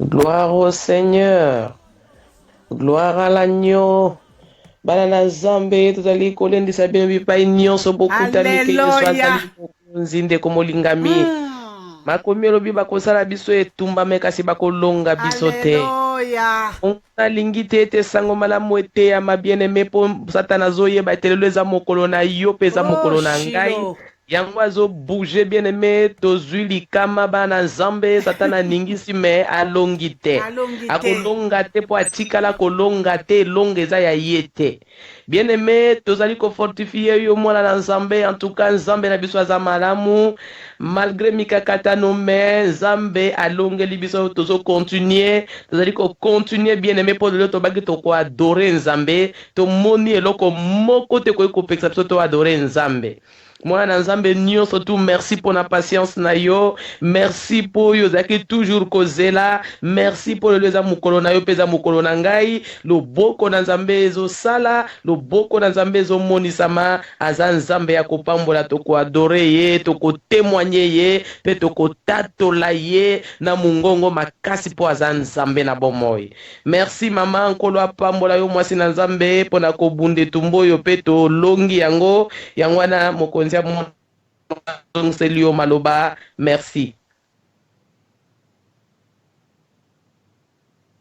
Gloire au Seigneur. Gloire à l'agneau. Banana Zambe, tozali kolendisa bino bipai nyonso bokutani ke Yesu azali mokonzi ndeko molingami. Makomi elobi bakosala biso etumbame kasi bakolonga biso te. Nalingi te ete sango malamu eteyama bien-aimé mpo Satana azoyeba ete lelo eza mokolo na yo mpe eza mokolo na ngai. Yango azobouge bien-aimé tozwi likama bana Nzambe Satana aningisi me alongi te. Akolonga te mpo atikala kolonga te elonga eza ya ye te. Bien-aimé tozali kofortifie yo mwana na Nzambe en tout cas Nzambe na biso aza malamu malgré mikakatano me Nzambe alongeli biso tozo continuer tozali ko continuer bien-aimé mpo lelo tobaki toko adore Nzambe tomoni eloko moko te koyi kopekisa biso to adore Nzambe. Mwana Nzambe nyonso tu merci pour la patience na yo, merci pour yo zaki toujours kozela, merci pour le leza mukolo na yo peza mukolo na ngai, loboko na Nzambe ezo sala, loboko na Nzambe ezo monisama, aza Nzambe ya kopambola toko adore ye, toko témoigner ye, pe toko tatola ye na mungongo makasi po aza Nzambe na bomoi. Merci mama nkolo apambola yo mwasi na Nzambe pona kobunde tumbo yo pe to longi yango, yangwana moko maloba, merci.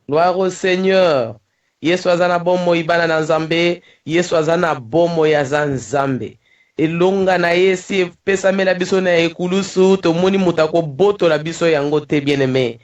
Gloire au Seigneur. Yesu azana bomo ibana na Nzambe, Yesu azana bomo ya Nzambe. Elonga na yesi pesa mela biso na ekulusu tomoni mutako boto la biso yango te bien-aimé.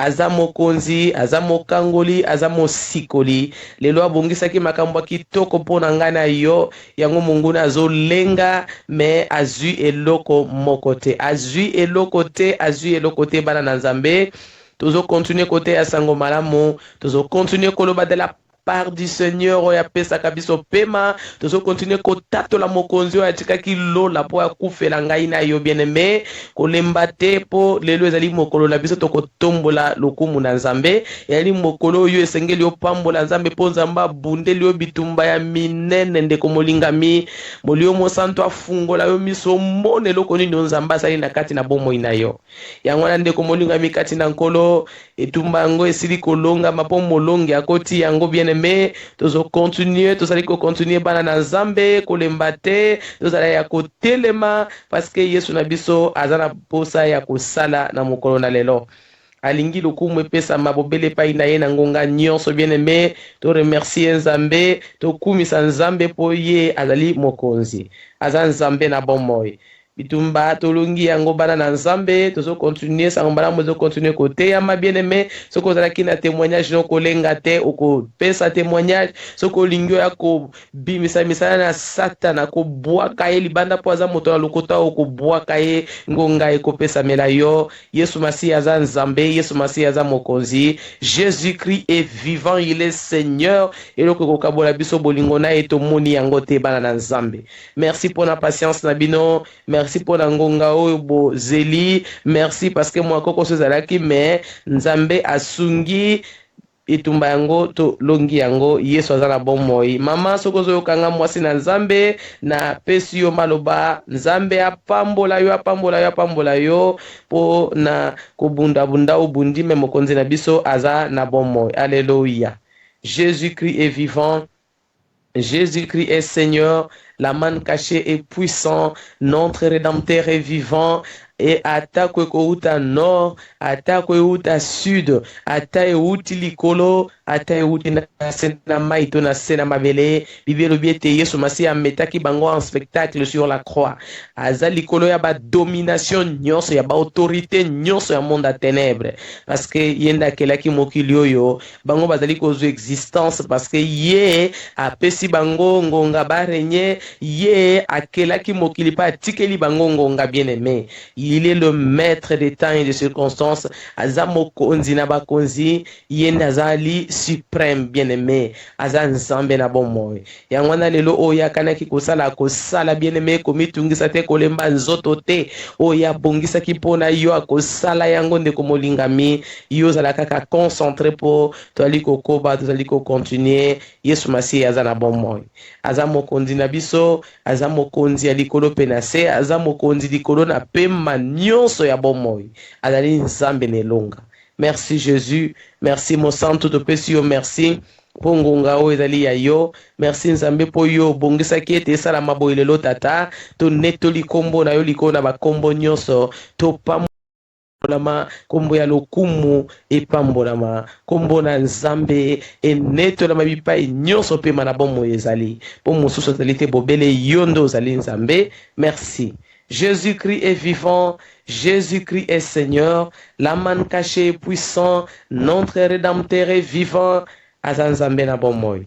Aza mokonzi, aza mokangoli, aza mosikoli. Lelo abongisaki makambo kitoko mpona ngai na yo, yango monguna azolenga me azwi eloko moko te. Azwi eloko te, azwi eloko te bana na Nzambe. Tozo continuer kote ya sango malamu, tozo continuer koloba de la part du Seigneur oya pesa kabiso pema, tozo continuer kotato la mokonzi oya tikaki lola po ya kufela ngai na yo bien-aimé, kolemba te po lelo ezali mokolo na biso toko tombola lokumu na Nzambe, ezali mokolo yo esengeli yo pambola Nzambe po Nzambe abundeli yo bitumba ya minene ndeko molingami, molio mosanto afungola yo miso mone eloko nini Nzambe asali na kati na bomoi na yo. Yango wana ndeko molingami kati na nkolo etumba yango esili kolonga mapo molongi akoti yango bien-aimé, tozo continuer tozali ko continuer bana na Nzambe kolemba te tozali ya kotelema parce que Yesu na biso azana posa ya kosala na mokolo na lelo. Alingi lokumu epesa mabobele pai na ye na ngonga nyonso bien-aimé to remercier Nzambe to kumisa Nzambe po ye azali mokonzi aza Nzambe na bomoi. Bitumba tolongi yango bana na Nzambe tozo continuer sango malamu zo continuer kote ya ma bien-aimé soko zalaki na témoignage no kolenga te oko pesa témoignage soko lingio ya ko bimisa misana na Satana ko bwaka ye libanda po aza moto na lokota oko bwaka ye ngonga eko pesa mela yo. Yesu Masi aza Nzambe, Yesu Masi aza mokonzi. Jésus-Christ est vivant, il est Seigneur eloko kokabola biso bolingo na eto moni yango te bana na Nzambe. Merci pour la patience na bino. Merci pour la ngonga oyo zeli. Merci parce que moi koko sozalaki me Nzambe asungi etumba yango to longi yango Yesu azana bomoi. Mama soko zo kanga mwasi na Nzambe na pesi yo maloba Nzambe apambola yo po na kobunda bunda ubundi me mokonzi na biso aza na bomoi. Alléluia. Jésus-Christ est vivant. Jésus-Christ est Seigneur, la manne cachée est puissant, notre Rédempteur est vivant, et ata kweko uta nord, ata kweko uta sud, ata euti likolo, ata euti na sena maito na sena mabele, bibelo biete Yesu Masi ametaki bango en spectacle sur la croix. Aza likolo ya ba domination nyonso ya ba autorité nyonso ya monde à ténèbres, parce que yenda kelaki mokili oyo, bango bazali kozo existence parce que ye apesi bango ngonga barenye, ye akelaki mokili pa tikeli bango ngonga bien-aimé. Il est le maître des temps et des circonstances. Azamo konzi na bakonzi, yenda azali suprême bien-aimé. Azan Nzambe na bomoi. Yangwana lelo oya kanaki kosala bien-aimé komitungisa te kolemba nzoto te. Oya bongisa kipona yo akosala yango ndeko molingami. Yo zala kaka concentré po toali kokoba, toali ko continuer. Yesu Masi azana bomoi. Azamo konzi na biso, azamo konzi ya likolo penase, azamo konzi likolo na pema nyonso ya bomoi. Azali Nzambe nelonga. Merci Jésus. Merci mon santo topesi yo merci. Pongonga o ezali ya yo. Merci nzambe po yo bongisaki ete esalama boye lelo tata. Tonetoli kombo na yo likolo na bakombo nyonso. Pambolama kombo ya lokumu epambolama kombo na nzambe enetolama bipai nyonso pema na bomo ezali. Po mosusu ezali te bobele yondo ozali nzambe. Merci. Jésus-Christ est vivant, Jésus-Christ est Seigneur, l'âme cachée est puissant, notre Rédempteur est vivant, azanzambe na bomoy.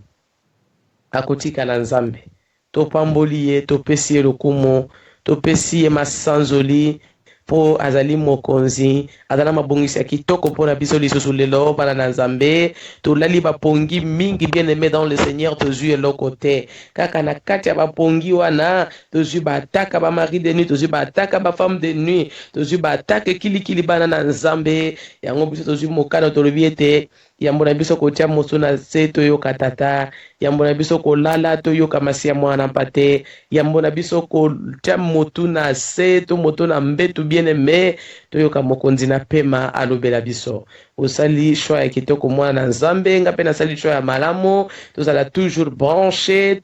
Akotika na nzambe, to pamboli ye, to pesi ye lokumo, to pesi ye masanzoli, po azali mokonzi, azala mabongisi ya kitoko po na biso lisusu lelo bana na nzambe, to lali bapongi mingi bien aimé dans le Seigneur, to zui eloko te. Kaka na kati ya bapongi wana, to zui bataka ba mari de nuit, to zui bataka ba femme de nuit, to zui bataka kilikili bana na nzambe, yango biso to zui mokano to lobi ete yambo na biso kotia mosu na se toyoka tata, yambo na biso kolala toyoka masiya mwana mpate, yambo na biso kotia motu na se to moto na mbetu bien aimé toyoka mokonzi na pema alobela biso. Osali choix ya kitoko mwana na nzambe, nga pe nasali choix ya malamu, tozala toujours branché,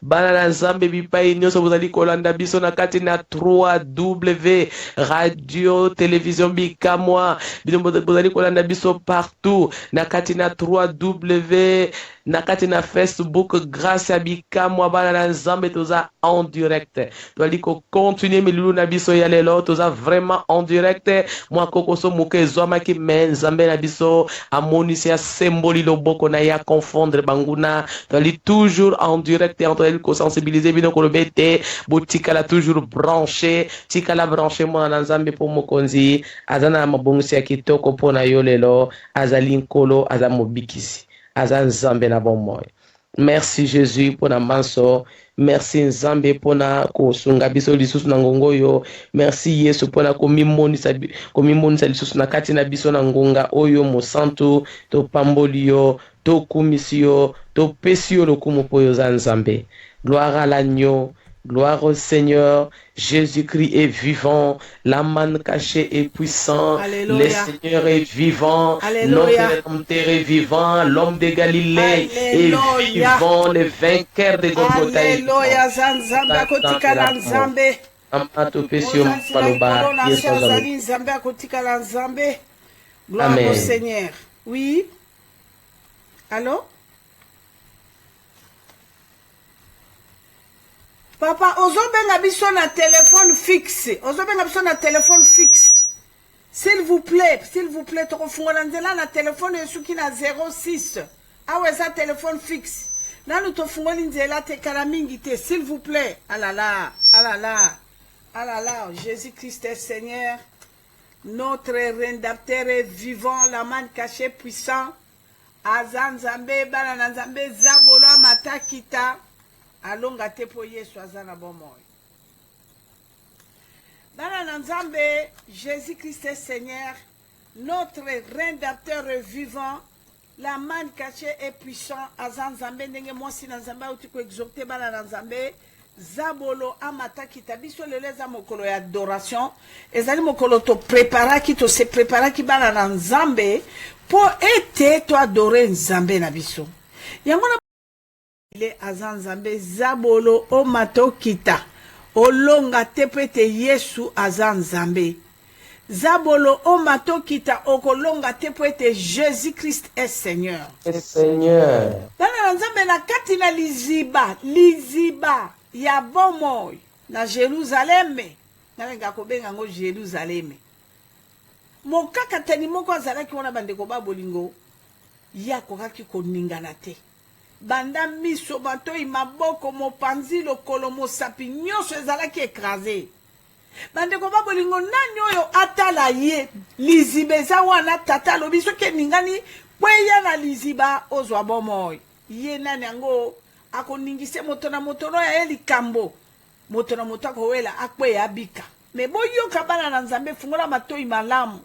bana na nzambe bipai nyonso bozali kolanda biso na kati na 3W radio télévision bikamwa, bino bozali kolanda biso partout na kati na 3W na kati na Facebook grâce à bikamwa bana na nzambe toza en direct. Tozali ko continuer milulu na biso ya lelo toza vraiment en direct. Mwa kokoso moke zwama ki men nzambe na biso amonisi ya semboli loboko na ya confondre banguna. Tozali toujours en direct et en train de sensibiliser bino ko lobete botika la toujours branché, tika la branché mwa na nzambe po mokonzi azana mabongisi ya kitoko pona yo lelo azali nkolo azamobikisi. Azanzambe na bomoy. Merci Jésus pour na manso. Merci Nzambe pour na kosunga biso lisusu na ngongo yo. Merci Yesu pour na komimonisa lisusu na kati na biso na ngonga oyo mosantu to pamboli yo, to kumisi yo, to pesi yo lokumu po yo za Nzambe. Gloire à l'agneau. Gloire au Seigneur, Jésus-Christ est vivant, la manne cachée est puissant, Alléluia. Le Seigneur est vivant, Alléluia. Notre Rédempteur est vivant, l'homme de Galilée Alléluia. est vivant, le vainqueur de Golgotha est vivant. Alléluia, Zanzambe akotika la Nzambe. Amato pesio paloba, Yesu azali. Nzambe akotika la Nzambe. Gloire Amen. au Seigneur. Oui. Allô? Papa, ozobenga biso na téléphone fixe. Ozobenga biso na téléphone fixe. S'il vous plaît, tokofungola nzela na téléphone esuki na 06. Awa eza téléphone fixe. Nanu tofungoli nzela te kala mingi te, s'il vous plaît. Ah là là, ah là là. Ah là là, Jésus-Christ est Seigneur. Notre Rédempteur est vivant, la main cachée puissant. Azanzambe, bananzambe, zabola matakita. Alonga te po Yesu azana bomoy. Bananzambe, Jésus-Christ est Seigneur. Notre Rédempteur est vivant. La main cachée est puissant. Azanzambe ndenge mwasi na nzambe utiko exhorter bananzambe. Zabolo amatakita biso leleza mokolo ya adoration. Ezali mokolo to prépara ki to se prépara ki bananzambe po ete to adorer nzambe na biso. Yango na ile azanzambe zabolo o matokita olonga tepete Yesu azanzambe zabolo o matokita okolonga tepete Jésus-Christ est Seigneur. Seigneur. Bana nzambe na kati na liziba ya bomoy na Jérusalem nalenga kobenga ngo Jérusalem. Mokaka tani moko azalaki wana bandeko babolingo ya kokaki koningana te. Banda miso batoi maboko mopanzi lokolo mosapi nyonso ezalaki écrasé. Bandeko babolingo nani oyo atala ye liziba eza wana tata lobi soki ningani kweya na liziba ozwa bomoy. Ye nani yango akoningise moto na moto no ya likambo. Moto na moto akowela akweya abika. Me boyoka bana na nzambe fungola matoi malamu.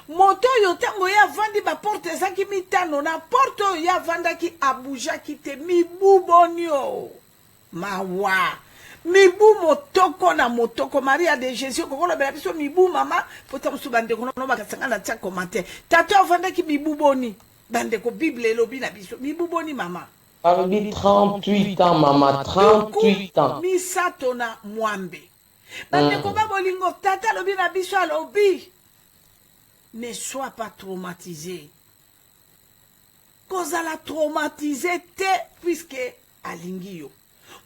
Moto yo tango ya vandi ba porte ezaki mitano na porte ya vanda ki abuja ki te mi bubonio mawa mibu motoko na motoko Maria de Jésus kokolo bela biso mibu mama pota musu bande kono no bakasanga na tia commentaire tato avanda ki mibu boni bande ko bible elobi na biso mibu boni mama Balobi 38 ans, maman, 38 ans. Misato na mwambe. Bande ko ba bolingo tata lobi na biso alobi. Ne sois pas traumatisé. Kozala traumatisé te puisque alingi yo.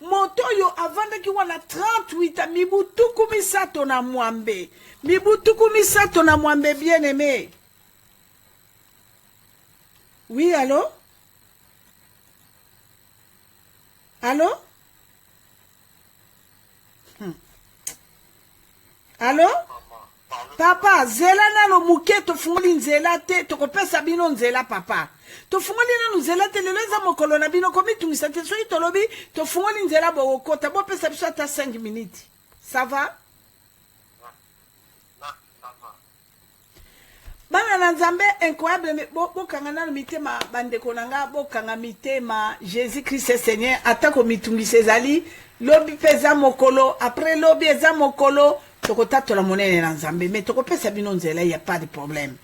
Moto yo avanda ki wana 38 ans mibu tuku misato na mwambe. Mibu tuku misato na mwambe bien aimé. Oui, allô? Allô? Allô? Papa, zela nano muke to fungoli nzela te, to kopesa bino nzela papa. To fungoli nano nzela te, lelo eza mokolo na bino komi tungisa te, soki to lobi, to fungoli nzela bo kota, bo pesa biso ata 5 minutes. Ça va? Bana na nzambe incroyable bokanga na mitema bandeko nanga bokanga mitema Jésus Christ est Seigneur atako mitungisa ezali lobi peza mokolo après lobi eza mokolo tokotatola monene na nzambe mais tokopesa bino nzela il y a pas de problème.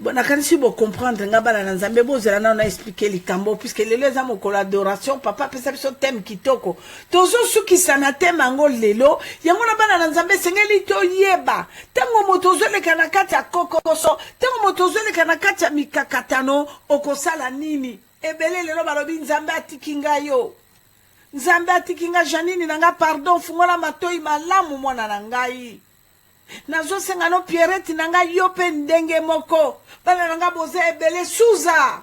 Bon nakanisi bo comprendre nga bana na nzambe bozela na expliquer likambo puisque lelo eza mokolo adoration papa pesa biso thème kitoko tozo sukisa na thème ngo lelo yango na bana na nzambe sengeli to yeba tango motozo leka na kati ya kokoso tango motozo leka na kati ya mikakatano okosala nini ebele lelo balobi nzambe atikinga yo nzambe atikinga janini nanga pardon fungola matoi malamu mwana na ngai nazo senga no Pierrette nanga yope ndenge moko bana nanga boze ebele suza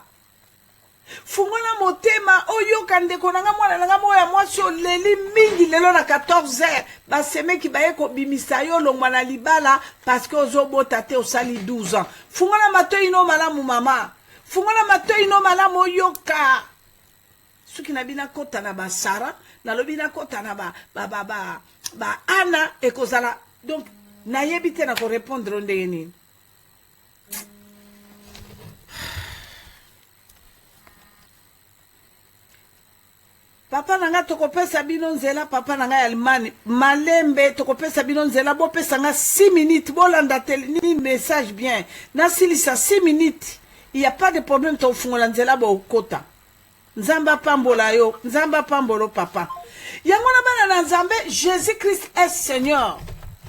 fungola motema oyo kandeko nanga mwana nanga moya mwasi oleli mingi lelo na 14h basemeki baye ko bimisa yo longwa na libala parce que ozobota te osali 12 ans fungola matoi no malamu mama fungola matoi no malamu oyoka suki na bina kota na basara na lobina kota na ba ana ekozala donc na yebite na ko répondre ndenge nini papa nanga tokopesa bino nzela papa nanga Allemagne malembe tokopesa bino nzela bo pesa nga 6 minutes bolanda ni message bien na silisa 6 minutes il y a pas de problème to fungola nzela bo kota nzamba pambola yo nzamba pambolo papa yango na bana na nzambe Jésus Christ est Seigneur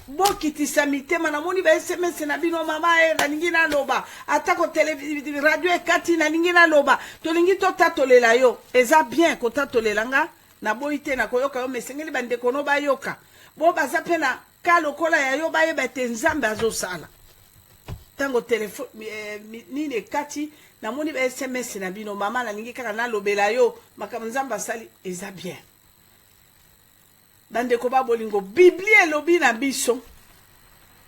bokitisa mitema na moni ba SMS na bino mama na lingi na loba atako television radio ekati na lingi na loba to lingi to tatolela yo eza bien ko tatolela nga na boite na koyoka yo mesengeli bande kono ba yoka bo baza pena kalo kola ya yo ba yeba te nzambe azosala tango telefone nini ekati na moni ba SMS na bino mama na lingi kaka na lobela yo makambo nzambe asali eza bien bande ko ba bolingo biblie lobi na biso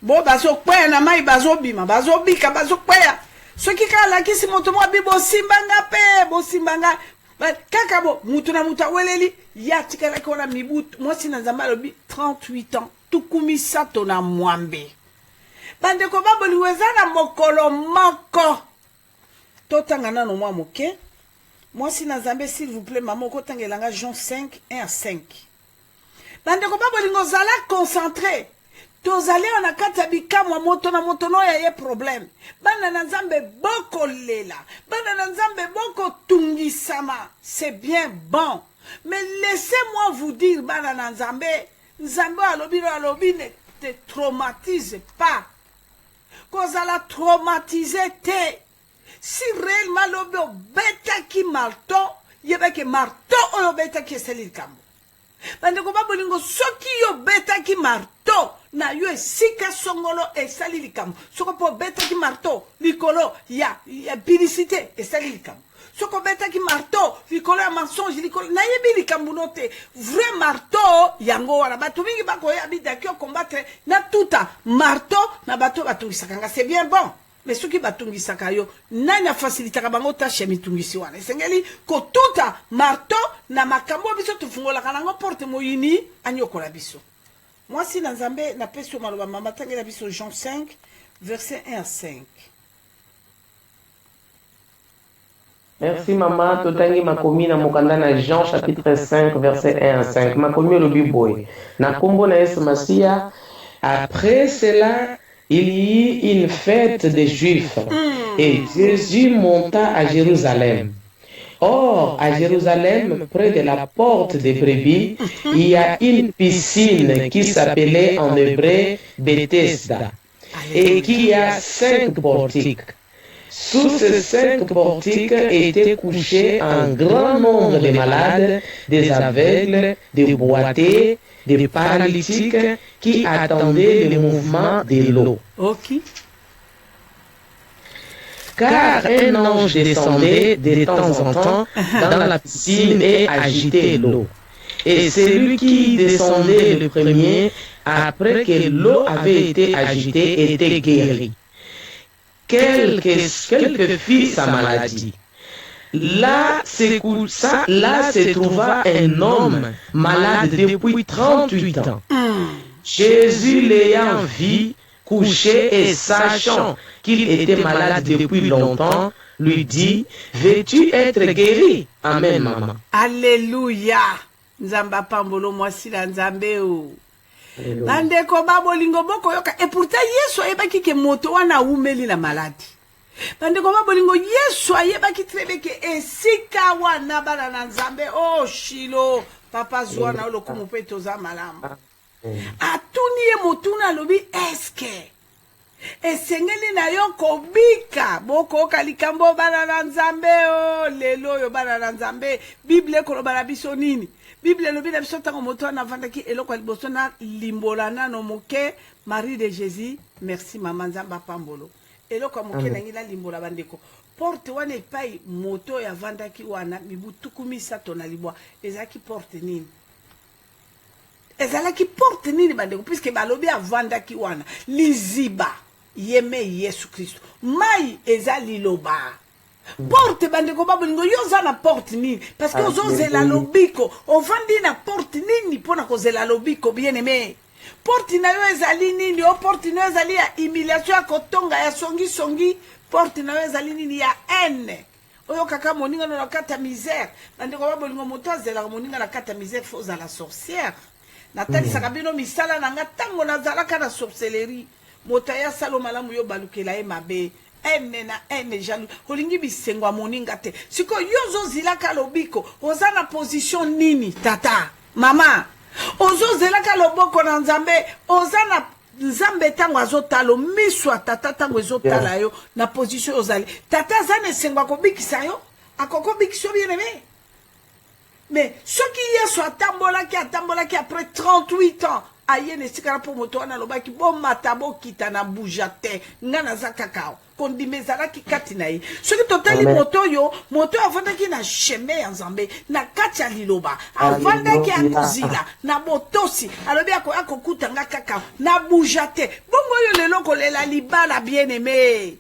bo bazo kwea na mai bazo bima bazo bika bazo kwea soki kala kisi moto mo bibo simbanga pe bo simbanga kaka bo mutu na muta weleli ya tikala ko na mibutu mo sina nzamba lobi 38 ans tukumi sato na mwambe bande ko ba bolingo na mokolo moko totanga nano mwa moke moi sina nzambe s'il vous plaît maman ko tangelanga Jean 5 1 à 5 bande ko ba bolingo zala concentré tozali ona kata bikamwa moto na moto no ya ye problème bana na nzambe boko lela bana na nzambe boko tungisama c'est bien bon mais laissez-moi vous dire bana na nzambe nzambe alobi ne te traumatise pas kozala traumatisé te si réellement lobi obetaki marto yebeke marto oyo obetaki eseli likambo bande ko babolingo soki yo betaki marto na yo esika songolo esali likambo soko po betaki marto likolo ya publicité esali likambo soko betaki marto likolo ya mensonge likolo na yebi likambo no te vrai marto yango wana bato mingi bakoya bidaki combattre na tuta marto na bato batungisaka nga c'est bien bon mais soki batungisaka yo nani facilitaka bango tâche mitungisi wana esengeli ko tuta marto na makambo biso tufungolaka nango porte moyini anyokola biso moi si na nzambe na peso maloba mama tangela biso Jean 5 verset 1 à 5 Merci maman, totangi makomi na mokanda na Jean chapitre 5 verset 1 à 5. Makomi le biboy. Na kombo na Yesu Masia. Après cela, il y eut une fête des Juifs et Jésus monta à Jérusalem. Or, à Jérusalem, près de la porte des brebis, il y a une piscine qui s'appelait en hébreu Bethesda et qui a 5 portiques. Sous ces 5 portiques étaient couchés un grand nombre de malades, des aveugles, des boités, des paralytiques qui attendaient le mouvement de l'eau. Ok. Car un ange descendait de temps en temps dans la piscine et agitait l'eau. Et celui qui descendait le premier, après que l'eau avait été agitée, était guéri. Quelle que fût sa maladie. Là se trouva un homme malade depuis 38 ans. Jésus l'ayant vu couché et sachant qu'il était malade depuis longtemps, lui dit, veux-tu être guéri? Amen, maman. Alléluia. Nzamba pambolo mwasi la nzambe o. Bandeko babolingo boko yoka. Et pourtant Yesu ayebaki ke moto wana umeli la maladi. Bandeko babolingo Yesu ayebaki trebeke esika wana bana na nzambe. Oh Shilo. Papa zwana olokumu pe toza malamba. Atuni ye motuna lobi eske. Esengeli na yo kobika. Boko kalikambo bana na nzambe o. Lelo yo bana na nzambe. Bible kolobana biso nini? Bible lobi na biso tango moto na vandaki eloko liboso na limbolana no moke Marie de Jésus. Merci maman nzamba pambolo. Eloko moke na ngila limbola bandeko. Porte wana epai moto ya vandaki wana mibutuku misato na libwa. Ezaki porte nini? Ezalaki porte nini bandeko puisque balobi avandaki wana liziba yeme Yesu Kristo. Mai ezali loba. Porte bandeko babolingo yoza na porte nini parce que ozozela lobiko ovandi na porte nini pona kozela lobiko bien aimé. Porte na yo ezali nini o porte na yo ezali ya humiliation ya kotonga ya songi porte na yo ezali nini ya haine oyo kaka moninga na kata misère bandeko babolingo moto azela moninga na kata misère faut à la sorcière natali sakabino misala nanga tango nazalaka na sorcellerie moto ya salo malamu yo balukela e mabe ene jaloux olingi bisengwa moninga te siko yozo zilaka lobiko oza na position nini tata mama ozo zelaka loboko na nzambe oza na nzambe tango azotalo miswa tata tango ezotala yo na position ozali tata zane sengwa kobikisa yo akoko bikisho bien aimé. Mais ce qui est soit tambolaki après 38 ans aye ne sikara po moto wana lobaki bo matabo kitana bujate ngana zakakao kondimezala ki katinai ce qui totali moto yo moto avandaki na chemin ya nzambe na kati ya liloba avandaki akozila na botosi alobi akokuta nga kakao na bujate bongo yo lelo kolela libala bien aimé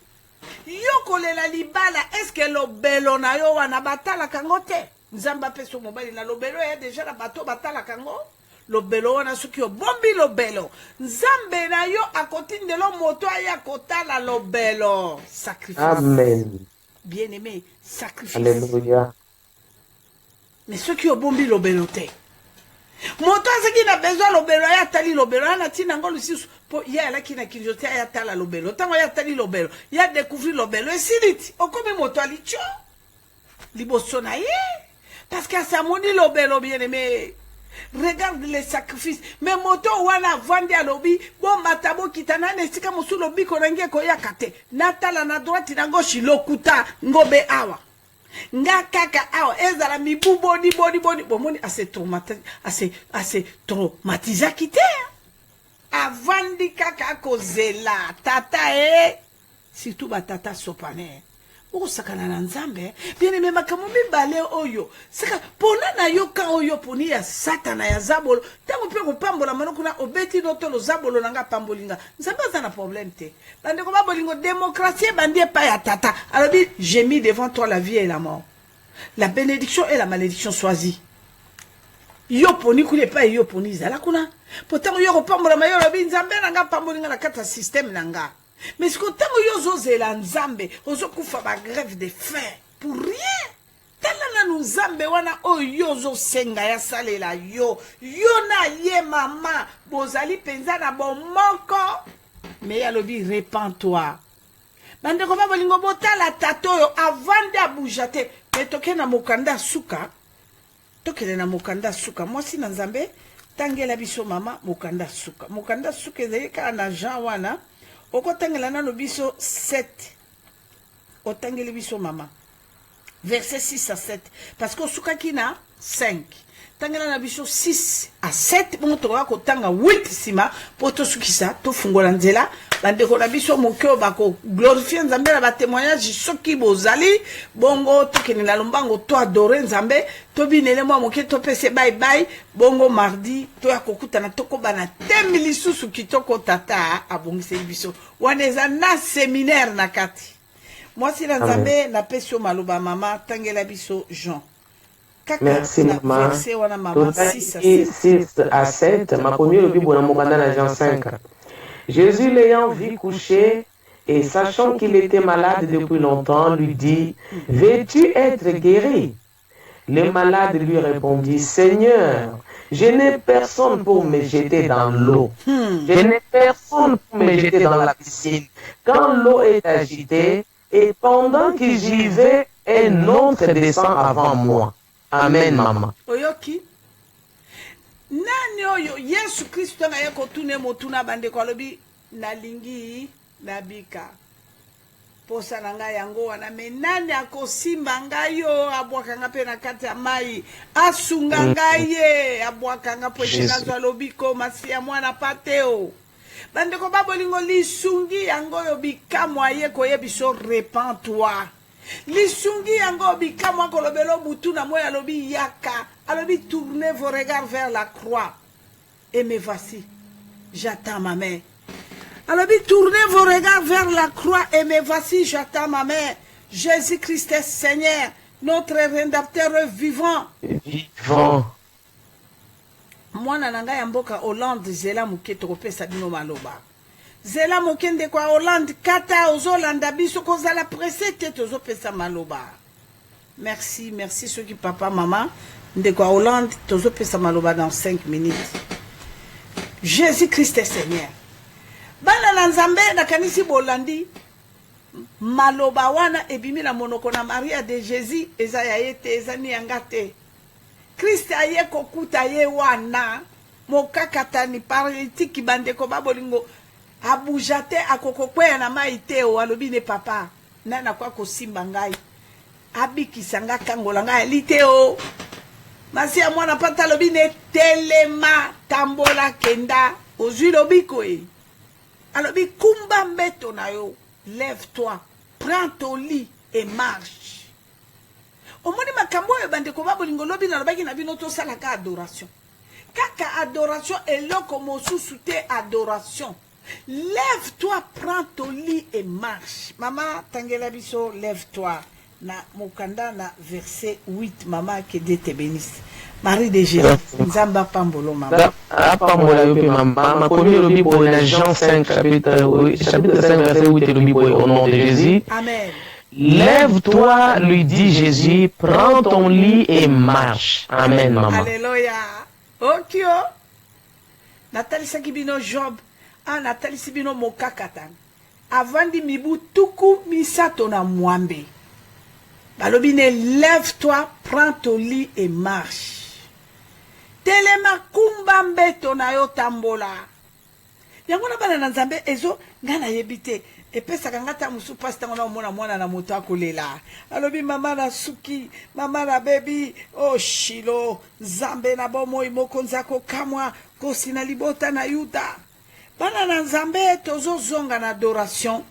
yo kolela libala est-ce que lobelo na yo wana batala kango te nzamba peso mobali na lobelo ya déjà la bato batala kango lobelo wana soki obombi lobelo nzambe na yo akotindelo moto aya kotala lobelo sacrifice. Amen. Bien aimé, sacrifice. Alléluia. Mais soki obombi lobelo te moto azaki na besoin lobelo ya tali lobelo ana tina ngo lusisu po ya alaki na kinjote ya tala lobelo tango ya tali lobelo ya découvrir lobelo esiliti okomi moto alicho liboso na ye parce que ça moni lobelo bien aimé. Regarde les sacrifices. Mais moto wana vandi a lobi bon matabo kitana nesika musu lobi konange ko yakate natala na droite na gauche lokuta ngobe awa nga kaka awa ezala mibu boni bomoni assez traumatisé kité avandi kaka kozela tata surtout ba tata sopane osakana na nzambe bien aimé makambo mibale oyo saka pona na yo ka oyo poni ya satana ya zabolo tango pe kopambola manoko na obeti notolo zabolo nanga pambolinga nzambe aza na problème te bandeko babolingo démocratie bandie pa ya tata alors dit j'ai mis devant toi la vie et la mort la bénédiction et la malédiction choisie yo poni kule pa yo poni zala kuna potango yo kopambola mayo lobi nzambe nanga pambolinga na kata système nanga. Mais ce que tant que yo zela nzambe ozo kufa ba grève de faim pour rien. Tala na nzambe wana oyo zo senga ya salela yo. Yo na ye mama bozali penza na bomoko. Mais yalobi repens-toi. Bande ko ba bolingo botala tato yo avant de boujate. Mais toke na mokanda suka. Tokele na mokanda suka. Moi si na nzambe tangela biso mama mokanda suka. Mokanda suka ezali ka na Jean wana. Oko tangela na no biso 7. Otangeli biso mama. Verset 6 à 7. Parce que suka kina 5. Tangela na biso 6 à 7. Bon to ko tanga 8 sima poto sukisa to fungola nzela. Bande ko na biso mokyo bako glorifier nzambe na ba témoignage soki bozali bongo tokeni na lombango to adorer nzambe to binele mwa moke to pese bye bye bongo mardi to yakokuta na toko bana temili susu kitoko tata abongise biso waneza na séminaire na kati. Moi si la nzambe na pesio maloba mama tangela biso Jean. Merci maman. 6 à 7. Ma première Bible dans mon Jean 5. Jésus l'ayant vu coucher et sachant qu'il était malade depuis longtemps, lui dit, veux-tu être guéri? Le malade lui répondit, Seigneur, je n'ai personne pour me jeter dans l'eau. Je n'ai personne pour me jeter dans la piscine. Quand l'eau est agitée, et pendant que j'y vais, un autre descend avant moi. Amen, maman. Oyoki. Nani oyo Yesu Kristo na yeko tune motuna bande kwa lobi nalingi nabika. Posa na ngai yango wana me nani akosimba ngai yo abwaka nga pe na kati ya mai asunga ngai ye abwaka nga po nazwa lobiko masia mwana pateo. Bande ko babolingo lisungi yango yo bikamwa ye ko yebiso repens-toi. Lisungi yango bikamwa ko lobelo butu na moya lobi yaka. Alobi tournez vos regards vers la croix. Et me voici. J'attends ma mère. Alobi tournez vos regards vers la croix. Et me voici. J'attends ma mère. Jésus-Christ est Seigneur. Notre rédempteur vivant. Vivant. Moi, nananga yamboka Hollande. Zela muke trope sabino maloba. Zela muke ndekwa Hollande. Kata ozolanda biso kozala pressé tete ozo pesa maloba. Merci, merci ceux qui papa, maman. Ndekwa Hollande, tozo pesa maloba dans 5 minutes. Jésus-Christ est Seigneur. Bana na nzambe na kanisi bolandi maloba wana ebimi na monoko na Maria de Jésus eza ya yete eza ni yangate. Christ aye kokuta ye wana mokakatani paralytique bandeko babolingo abujate akokokweya na maite o alobi ne papa nana kwa kosimba ngai abikisanga kangola ngai liteo. Masi ya mwana pata lobi ne telema tambola kenda ozwi lobiko e. Alobi kumba mbeto na yo. Lève-toi, prends ton lit et marche. Omoni makambo e bande ko babolingo lobi na lobaki na bino to salaka adoration. Kaka adoration eloko mosusu te adoration. Lève-toi, prends ton lit et marche. Maman tangela biso lève-toi. Na mukanda na verset 8 maman que Dieu te bénisse. Marie de Jésus nzamba pambolo maman. Pambola yope maman. Ma première Bible dans Jean 5 chapitre 5 verset 8 le Bible au nom de Jésus. Amen. Lève-toi, lui dit Jésus, prends ton lit et marche. Amen maman. Alléluia. Okio. Nathalie Sakibino Job. Ah Nathalie Sibino mokakatan. Avandi mibu tuku misato na mwambe. Balobine, lève-toi, prends ton lit et marche. Telema kumbambe tonayo tambola. Yango na bana na nzambe ezo ngana yebite. Epesa kangata musu pasta ngona mona mwana na moto akolela. Alobi mama na suki, mama na baby, oh shilo, zambe na bomo imoko nzako kamwa, kosi na libota na yuda. Bana na nzambe tozo zonga na adoration,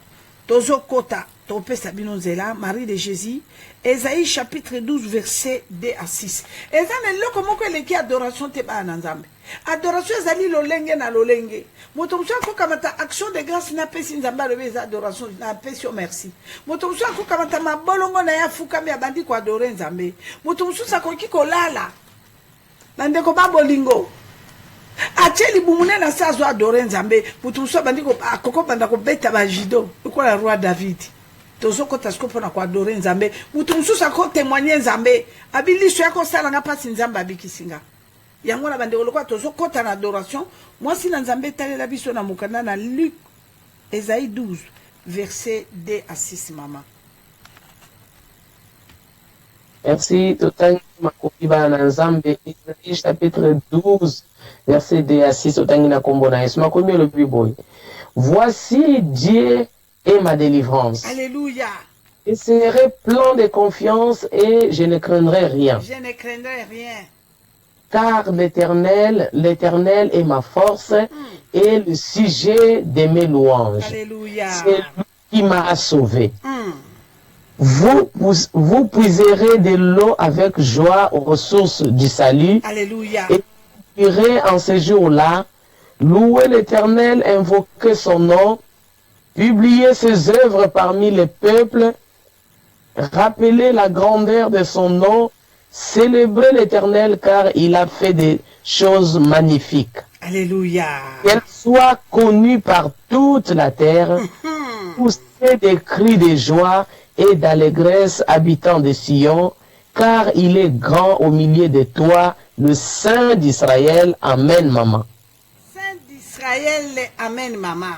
tozo kota. Topesa bino nzela, Marie de Jésus, Esaïe chapitre 12 verset 2 à 6. Ezane loko moko eleki adoration te ba na nzambe. Adoration ezali lolenge na lolenge. Moto musu akokamata action de grâce na pesi nzambe alobi eza adoration na pesi merci. Moto musu akokamata mabolongo na ya fukami abandi ko adorer nzambe. Moto musu akoki kolala. Bandeko babolingo. Acheli bumune na sazo adorer nzambe. Moto musu abandi ko akoko banda ko beta ba jido. Ko la roi David. tozokota siko mpona koadore nzambe mutu mosusu akotémoigne nzambe abi liso ya kosalanga mpasi nzambe abikisi nga yango na bandeko lokola tozokota na adoration mwasi na nzambe etalela biso na mokanda na Luc Esaïe 12 verset 2 à 6 mama. Merci. Totangi makopi bana nzambe Isaïe chapitre 12 verset 2 à 6 totangi na kombo na Yesu makomi le plus beau. Voici Dieu est ma délivrance. Alléluia. Je serai plein de confiance et je ne craindrai rien. Je ne craindrai rien. Car l'Éternel est ma force et le sujet de mes louanges. Alléluia. C'est lui qui m'a sauvé. Vous puiserez de l'eau avec joie aux ressources du salut. Alléluia. Et vous irez en ce jour-là, louer l'Éternel, invoquer son nom, publier ses œuvres parmi les peuples, rappeler la grandeur de son nom, célébrer l'Éternel car il a fait des choses magnifiques. Alléluia. Qu'elle soit connue par toute la terre, pousser des cris de joie et d'allégresse, habitants de Sion, car il est grand au milieu de toi, le Saint d'Israël. Amen, maman. Saint d'Israël, amen, maman.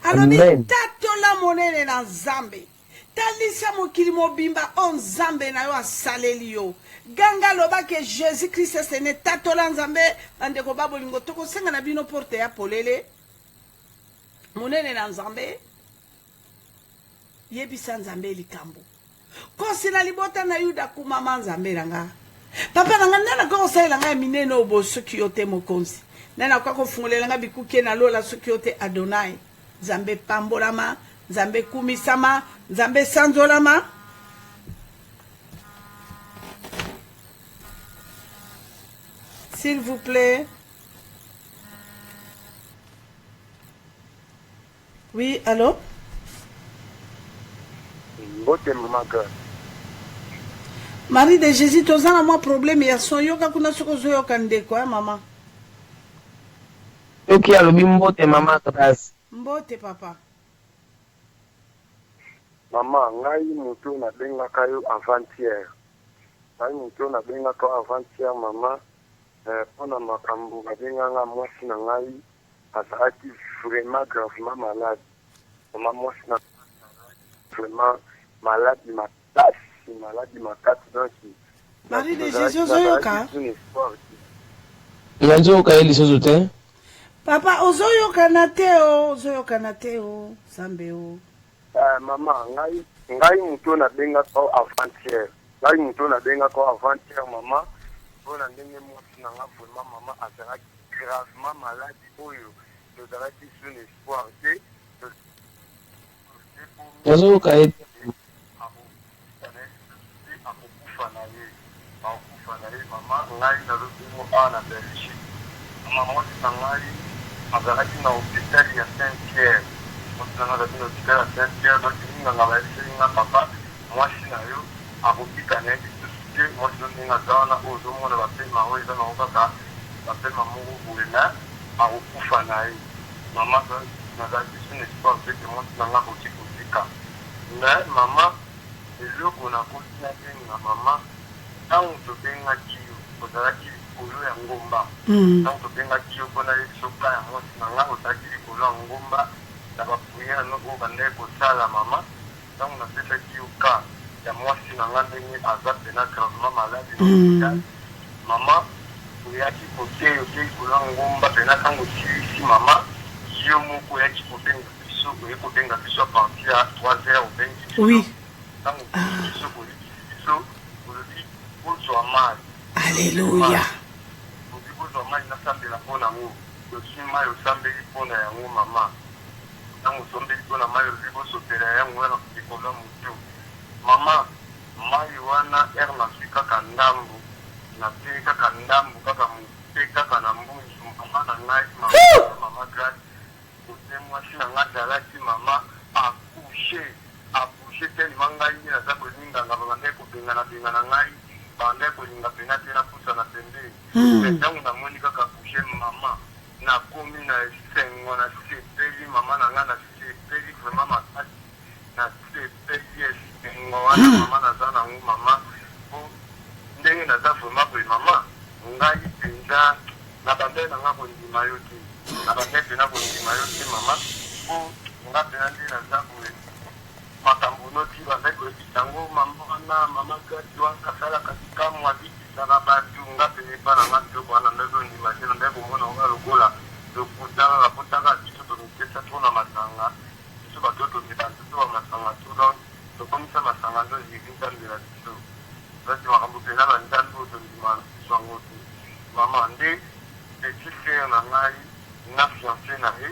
Amen. Alors, tatola monene na Nzambe. Talisa mokili mobimba on Nzambe na yo asaleli yo. Ganga loba que Jésus-Christ se ne tatola Nzambe andeko babolingo toko senga na bino porte ya polele. Monene na Nzambe. Yebisa Nzambe likambo. Kosi na libota na yuda kumama Nzambe langa. Papa nanga nana ko osala nga minene obo soki yote mokonzi. Nana kwa kofungolela nga bikuke na lola soki yote Adonai. Nzambe pambolama, Nzambe kumisama, Nzambe sanzolama. S'il vous plaît. Oui, allô? Marie de Jésus, tu as un problème. Il y a son yoga kuna soko zoyo kande quoi, maman. Ok, alors mbote maman grâce. Mbote papa. Maman, ngai mutu na benga kayo avant-hier. Ngai mutu na benga kayo avant-hier maman. Pona makambo na benga nga mwasi na ngai azalaki vraiment gravement malade. Maman mwasi na vraiment malade makasi donc. Marie de Jésus zoyoka. Nazoka eli sozote. Papa ozoyoka na te o Zambe o. Maman, ngai mutu na benga kayo avant-hier. Ngai mutu na benga kayo avant-hier maman. Pona ndenge mwasi na nga vraiment maman azalaki gravement malade oyo. Tozalaki sur l'espoir te. Nazoka eli. Maman, ngai na lukumu ana Belgique. Maman, ngai azalaki na hôpital ya Saint-Pierre. Maman, azalaki na hôpital ya Saint-Pierre. Donc, ninga nga papa, mwasi na yo, akokika na ye te mwasi ndenge azana oyo ozomona bapema oyo eza nango kaka bapema moko boye na akokufa na ye. Mama nazalaki sur espoir pete mwasi nanga akoki kotika. Mais mama, eloko nakoki nabenga mama, ntango tobengaki yo ozalaki likolo ya ngomba. Ntango tobengaki yo mpona yesoka ya mwasi nanga ozalaki likolo ya ngomba na bapriere noko bandeki kosala mama. Ntango napesaki yo ka ya mwasi nanga ndenge aza pena gravement malade na hôpital. Mama oyaki kote okei likolo ya ngomba pena ntango osilisi mama yo moko oyaki kobenga biso oye kobenga biso a partir ya 3 heures obengi biso. Ntango biso koliki biso olobi kozwa mai. Alléluia. Obi kozwa mai nasambela mpona yango osi mai osambeli mpona yango mama. Ntango osombeli mpona mai olobi kosopela yango wana likolo ya motu. Mama mai wana ere nazwi kaka ndambu nape kaka ndambu kaka mope kaka na mbunzu mama na ngai mama grâce kote mwasi na ngai azalaki mama akushe telema ngai nde naza kolinganga babandeki kobengana ngai babandeki kolinga pena te napusa na pembeni. Ntango namoni kaka kushe mama nakomi na esengo na sepeli mama na ngai na sepeli vraiment makasi na sepeli bolingo wana mama naza nango mama po ndenge naza vraimen boye mama ngai mpenza na bandai na nga kondima yo te na bandai mpena kondima yo te mama po nga mpena nde naza boye makambo noti bandai koyebisa yango mama wana mama gati wana asalaka sikamu abikisaka bato nga pene epa na nga biloko wana ndai kondima te na ndai komona nga lokola lokutaka kaputaka biso tomipesa to na masanga biso bato tomibanda to bamasanga to donc tokomisa masanga ndo zikintambela biso zati makambo mpena bandambi oyo tondima biso yango te mama nde petit frère na ngai na fiancé na ye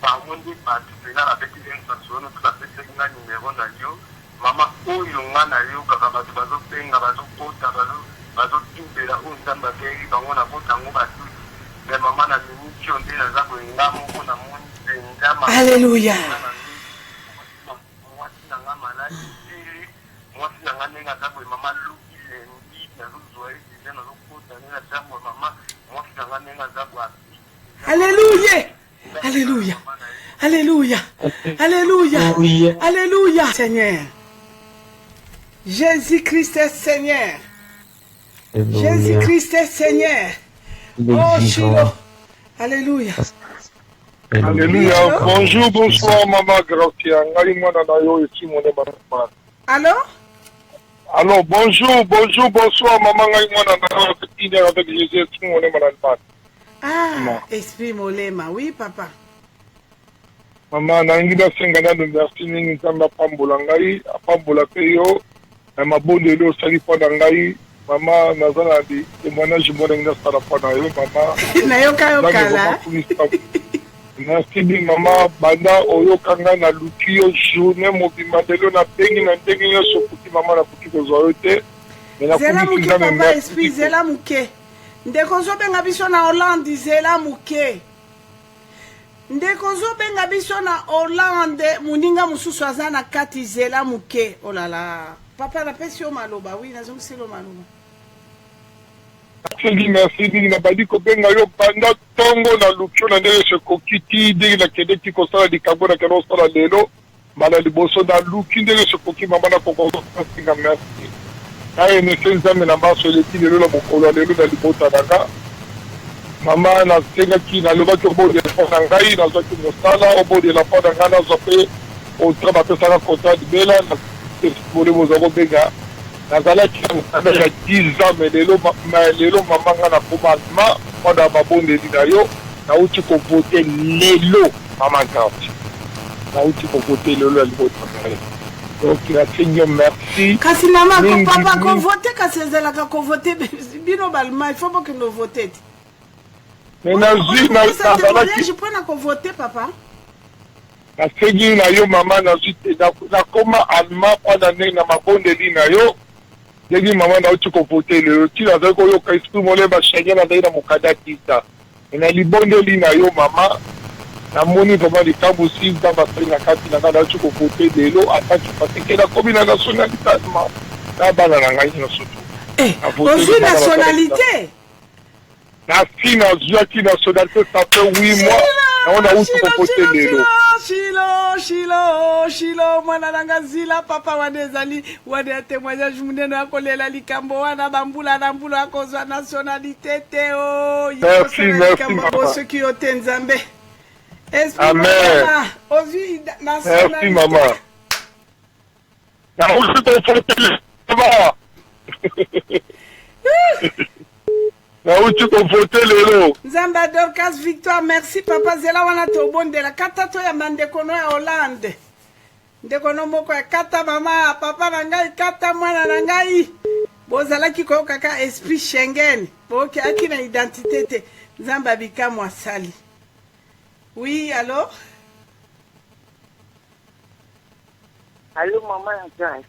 bango nde bato mpena bapekiseni baso wana to bapesaki nga nimero na yo mama oyo nga na yo kaka bato bazopenga bazokota bazotumbela oyo nzambe apeki bango na bota yango bato me mama na minitio nde naza koyenga moko na moni mpenza Alléluia. mwasi na nga maladi te mwasi na nga ndenge aza boye mama luki lendi nazozwa ye deja nazokota nde na jambo mama mwasi na nga ndenge aza boye Alléluia. Alléluia. Alléluia. Alléluia. Alléluia. Seigneur. Jésus-Christ est Seigneur. Jésus-Christ est Seigneur. Oh, Shiloh. Alléluia. Alléluia. Bonjour, bonsoir, maman Gracia. Allô? Alors, bonjour, bonsoir, maman Gracia. Avec Jésus, Ah, esprit molema. Oui, papa. Maman, nangida sengana de merci mingi nzamba pambola ngai, apambola pe yo, na mabonde lo sali po na ngai. Mama nazana di témoignage mo ngi sala po na yo mama. Na yo kala. Merci bien mama banda oyo kanga na luki yo journée mobimba de lo na bengi na ndenge yo sokuti mama na kuti ko zoyote. Zela muke papa esprit zela muke. Ndeko zo benga biso na Hollande zela muke. Ndeko zo benga biso na Hollande muninga mususu aza na kati zela muke. Oh là là. Papa na pesi yo maloba. Oui, nazo msilo maloba. Merci dingi na badi ko benga yo banda tongo na lukio na ndenge se kokiti dingi na kedeki ko sala likambo na keno sala lelo mala liboso na luki ndenge se koki mama na kokoko singa merci. Aye ne senza me na baso leti lelo la mokolo lelo na libota nanga. Mama na senga ki na loba ko bodi na ngai na zo ki mosala o bodi la pa na na zo pe o traba pesa na contrat de bela na pour mo zo benga. Nazalaki na 10 ans mais lelo mama nga na komalma pada mabondeli na yo nauti kovote lelo mama ngati nauti kovote lelo ya libota donc la Seigneur merci kasi mama ko papa ko voter kasi zelaka ko voter bino balma il faut pas que nous voter mais je prends na ko voter papa na Seigneur na yo mama na zite na koma alma pada na mabondeli na yo Yegi mama na uchi kovote lelo tila zako yo ka esprit mole ba shenge na daina mukada tisa ina libonde li na yo mama na moni kama likambo si kama na kati na kada uchi kovote lelo ataki patike na komi na nationalité ma na bana na ngai na soto aussi nationalité na fina zaki nationalité ça fait 8 mois na on a uchi kovote lelo Shilo mwana nanga zila papa wadezali wade témoignage munene akolela likambo wana bambula na mbula akozwa nationalité te o merci mama ceux qui ont nzambe amen ozi merci mama na uchi kovote mama na uchi kovote lelo Nzamba Dorcas Victoire merci papa zela wana to bondela kata to ya mandekono ya Hollande ndekono moko ya kata mama papa na ngai kata mwana na ngai bozalaki ko kaka esprit Schengen boki akina identité te Nzamba bikamwa sali. Oui allô Allô maman Antoine.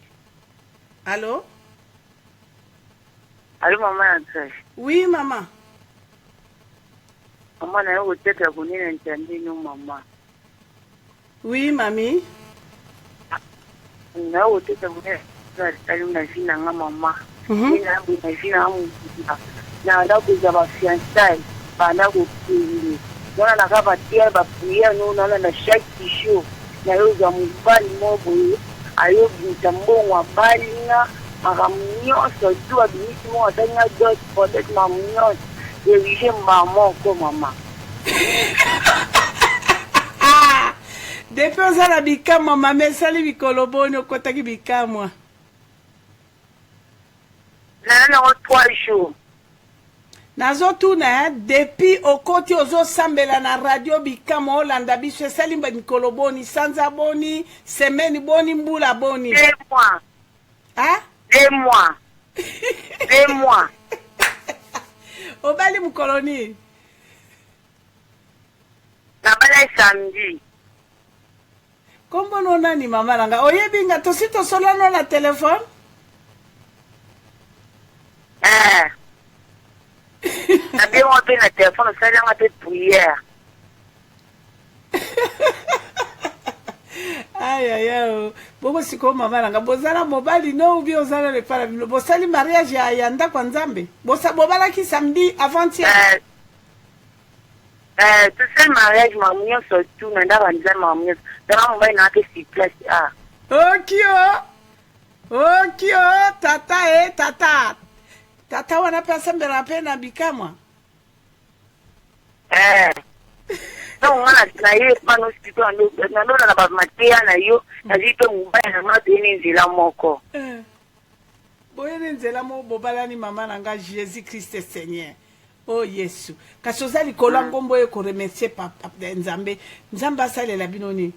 Allô Allô maman Antoine. Oui maman. Maman na yo teka kunina ntandi no mama. Oui mami. Na yo teka kunina tsari na fina nga mama. Ina mbu na fina mu. Na nda ku za ba fiancé ba na ku kuni. Bona na ka ba tia ba prière no na chaque show. Na yo za mu bali mo boye. ayobimisa mbongo abalinga makambo nyonso tu abimisi mo atanga dot peut-être makambo nyonso dirige mbaa moko mama. Depuis ozala bikamwa mama esali mikolo boni okotaki bikamwa. Nana nango 3 jours. Nazotuna depuis okoti ozosambela na radio bikamwa olanda biso esali mikolo boni sanza boni semaine boni mbula boni. 2 mois. Hein? 2 mois. 2 mois. Obali mukoloni. Nabala samedi. Kombo no nani mama nanga oyebinga tosito solano na telefone? Nabi mo pe na telefone sali nga pe prière. Ay bobo siko mama nanga bozala mobali no ubi ozala le para bino bosali mariage ya yanda kwa Nzambe bosa bobala ki samedi avant-hier. Tout ce mariage m'a mis surtout mais dans la m'a mis dans mon bain na ke si place Okio tata tata wana pesa mbera pe na bikamwa. Non wana na ye pa no hospital na ndo na ba matia na yo na zipe mubaya na matini nzela moko. Boyene nzela mo bobala ni mama nanga Jésus Christ Seigneur. Oh Yesu. Kasoza likola ngombo e ko remercier papa Nzambe. Nzamba salela binoni.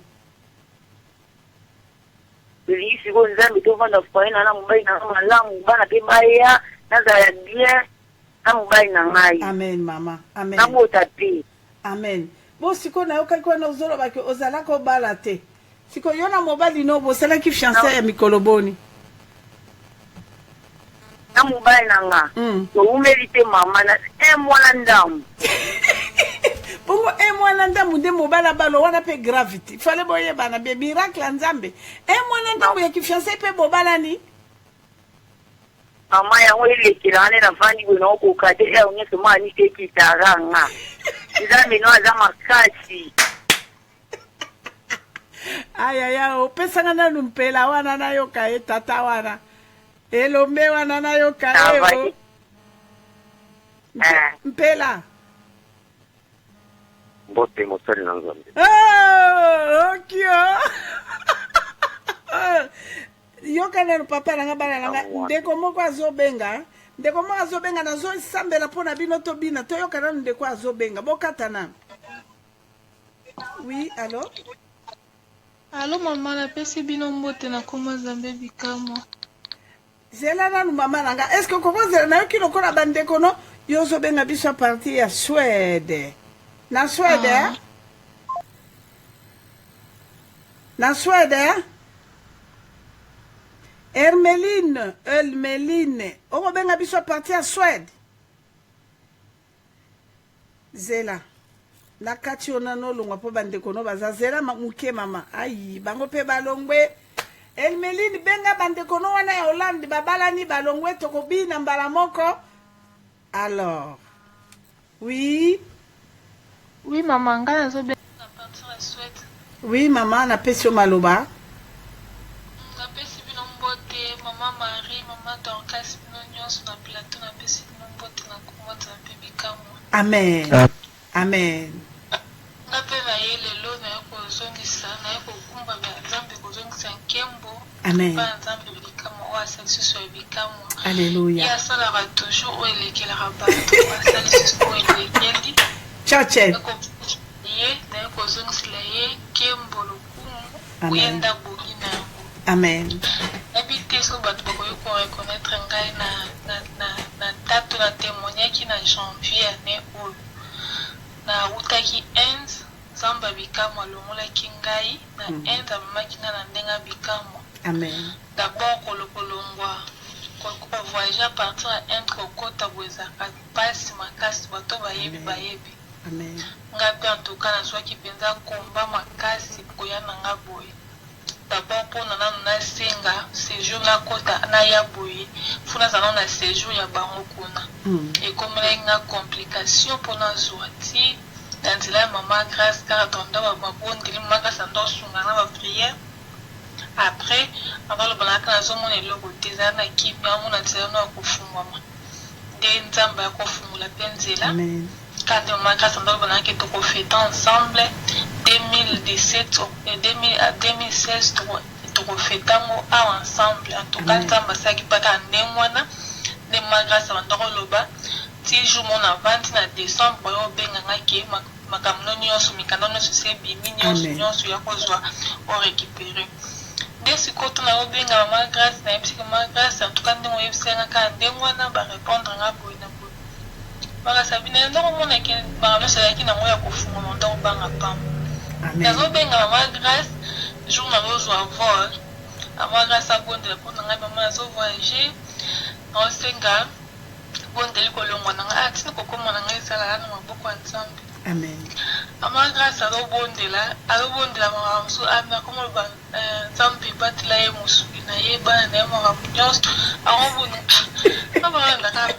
Bili siko Nzambe to vanda fwaina na mubaya na malamu bana pe baya na za bien na mubaya na ngai. Amen mama. Amen. Na mo tapi. Amen. Bo siko na yoka kwa na uzolo baki ozala ko balate. Siko yona mobali no bo sala ki fiancé ya mikoloboni. Na mobile nanga. To umelite mama na mwana ndamu. Bongo mwana ndamu nde mobala balo wana pe gravity. Fale boye bana be miracle Nzambe. Mwana ndamu ya kifiancé pe bobala ni. Mama ya wele kilane na fani bino okukate unyeso mani te kitaranga. Nzambe no azama kasi. Aya opesa ngana numpela wana na yoka tata wana. Elombe wana na yoka eo. Mpela. Mbote mosali na Nzambe. Okio. Yoka na papa na ngabala nanga ndeko moko azobenga. Ndeko moko azobenga na zo sambela pona bino to bina to yoka na ndeko azobenga bokatana. Oui, allô? Allô maman na pesi bino mbote na koma Nzambe bikamwa. Zela na mama nanga est-ce que comment zela na yoki lokola bandeko no yozo benga biso parti ya Suède. Na Suède? Na Suède? Ermeline. Oko benga biso parti ya Suède. Zela. Na kati ona no longwa po bandeko no baza zela muke mama. Ayi bango pe balongwe. Elmeline benga bandeko no wana ya Hollande babala ni balongwe tokobina mbala moko. Alors. Oui. Oui maman ngana zo benga partir à Suède. Oui maman na pesio maloba. Na pesi bino mbote maman Marie maman Dorcas bino nyonso na plateau na pesi bino mbote na koma Nzambe bikamwa. Amen. Amen. Na pe na ye lelo na yako zongisa na yako kumba ba Nzambe kozongisa nkembo. Amen. Ba Nzambe bikamwa wa sakiso bikamwa. Alléluia. Ya sala ba toujours o elekela rabato wa sakiso o elekeli. Ciao ciao. Na yako zongisa ye kembo lokumu uyenda bogina. Amen. Habité sur bato bakoki ko reconnaître ngai na tato na témoignaki na janvier année oyo na utaki Inde Nzambe bikamwa alongolaki ngai na Inde amemaki nga na ndenge bikamwa. Amen. D'abord kolongwa voyager à partir ya Inde kokota boye ezalaka mpasi makasi bato bayebi. Amen. Nga mpe antuka nazwaki mpenza komba makasi koya na nga boye. D'abord pour nanu nasenga séjour na kota na ya boye funa zana na séjour ya bango kuna ekomela nga complication pour na zwati na nzela ya mama grâce kaka tonda babondeli makasa ndo sunga na ba prière après akalobanaka nazomona eloko te eza na kimia amona nzela no ya kofungwama nde nzambe akofungula mpe nzela kandi mama grâce andalobanaki tokofeta ensemble 2017 à 2016 tokofetango awa ensemble en tout cas nzambe asalaki mpaka ndenge wana nde mama grâce bandakoloba ti jour mona vandi na décembre oyo obengangaki makambo no nyonso mikanda nyonso se ebimi nyonso ya kozwa orécupéré nde sikoyo tona obenga mama grâce nayebisiki mama grâce en tout cas ndenge oyebisanga kaka ndenge wana barépondre nga boye na boye makasa bina ndako omonaki makambo nyonso ezalaki nango ya kofungama ndako obanga pamba nazobenga mama grâce jour nazozwa vol mama grâce abondela mpo na ngai mama nazovoyage naosenga bondeli kolongwa na ngai atini kokoma na ngai ezalaka na maboko ya nzambe mama grâce alobondela makambo so akoma loba nzambe ebatela ye mosuki na ye bana na ye makambo nyonso akobona abalandaka